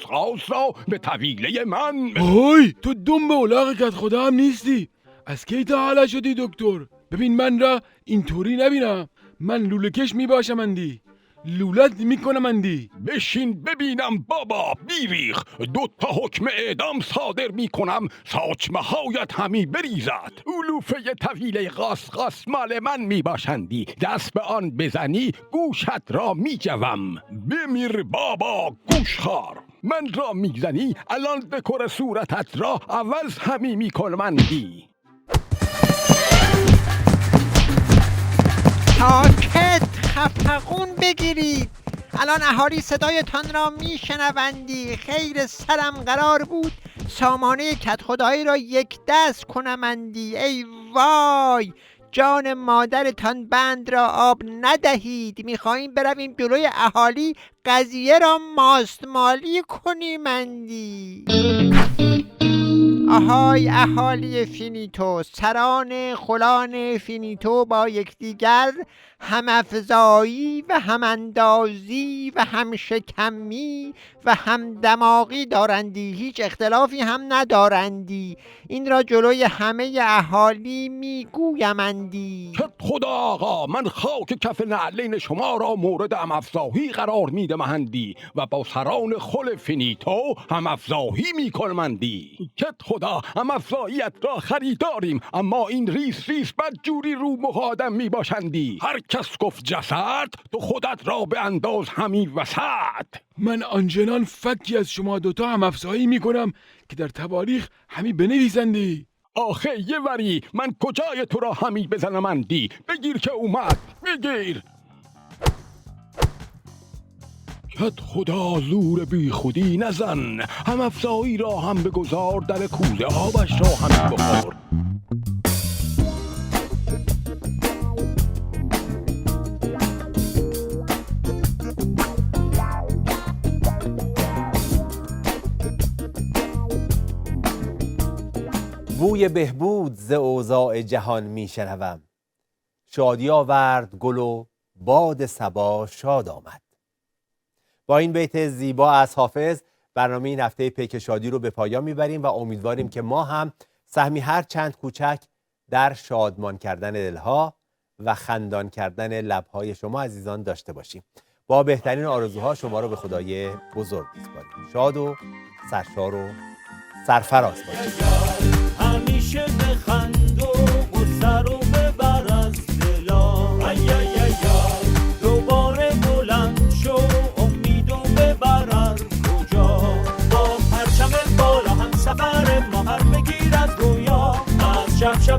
را به طویله من اوی تو دم به اولاغ کت خدا هم نیستی. از کی تا حالا شدی دکتر؟ ببین من را اینطوری نبینم. من لوله کش میباشم اندی، لولت میکنم اندی. بشین ببینم بابا بیریخ، 2 حکم اعدام صادر میکنم، ساچمه هایت همی بریزد. علوفه طویله قاس مال من میباشندی، دست به آن بزنی گوشت را میجوم. بمیر بابا گوشخار. من را میزنی الان دکور صورتت را عوض همی میکنمندی. ساکت، خفقون بگیرید. الان اهالی صدایتان را میشنوندی. خیر سرم قرار بود سامانه کدخدایی را یک دست کنمندی. ای وای، جان مادرتان بند را آب ندهید. میخواهیم برویم جلوی اهالی قضیه را ماستمالی کنیمندی. آهای اهالی فینیتو، سران خلان فینیتو با یکدیگر هم افزایی و هم اندازی و هم شکمی و هم دماغی دارندی، هیچ اختلافی هم ندارندی. این را جلوی همه اهالی میگویمندی. خدا آقا، من خاک کف نعلین شما را مورد هم افزاهی قرار میدمهندی و با سران خل فینیتو هم افزاهی میکنمندی. خدا، هم افزاییت را خریداریم، اما این ریس ریس بدجوری رو مقادم میباشندی. هر کس گفت جسد، تو خودت را به انداز همی وسط. من آنچنان فکی از شما دوتا هم افزایی میکنم که در تواریخ همی بنویسندی. آخه یه وری، من کجای تو را همی بزنمندی؟ بگیر که اومد، بگیر. کت خدا زور بی خودی نزن، هم افزایی را هم بگذار، در کوزه آبش را هم بخور. بوی بهبود ز اوضاع جهان میشنوم، شادی آورد گل و باد صبا شاد آمد. با این بیت زیبا از حافظ برنامه این هفته پیک شادی رو به پایان میبریم و امیدواریم که ما هم سهمی هر چند کوچک در شادمان کردن دلها و خندان کردن لبهای شما عزیزان داشته باشیم. با بهترین آرزوها شما رو به خدای بزرگ میسپاریم. شاد و سرشار و سرفراز باشید. همیشه بخند و سر و ببر از دلا، دوباره بلند شو امید و ببر از کجا. با پرچم بالا هم سفر ما هر بگیر از رویا، از شب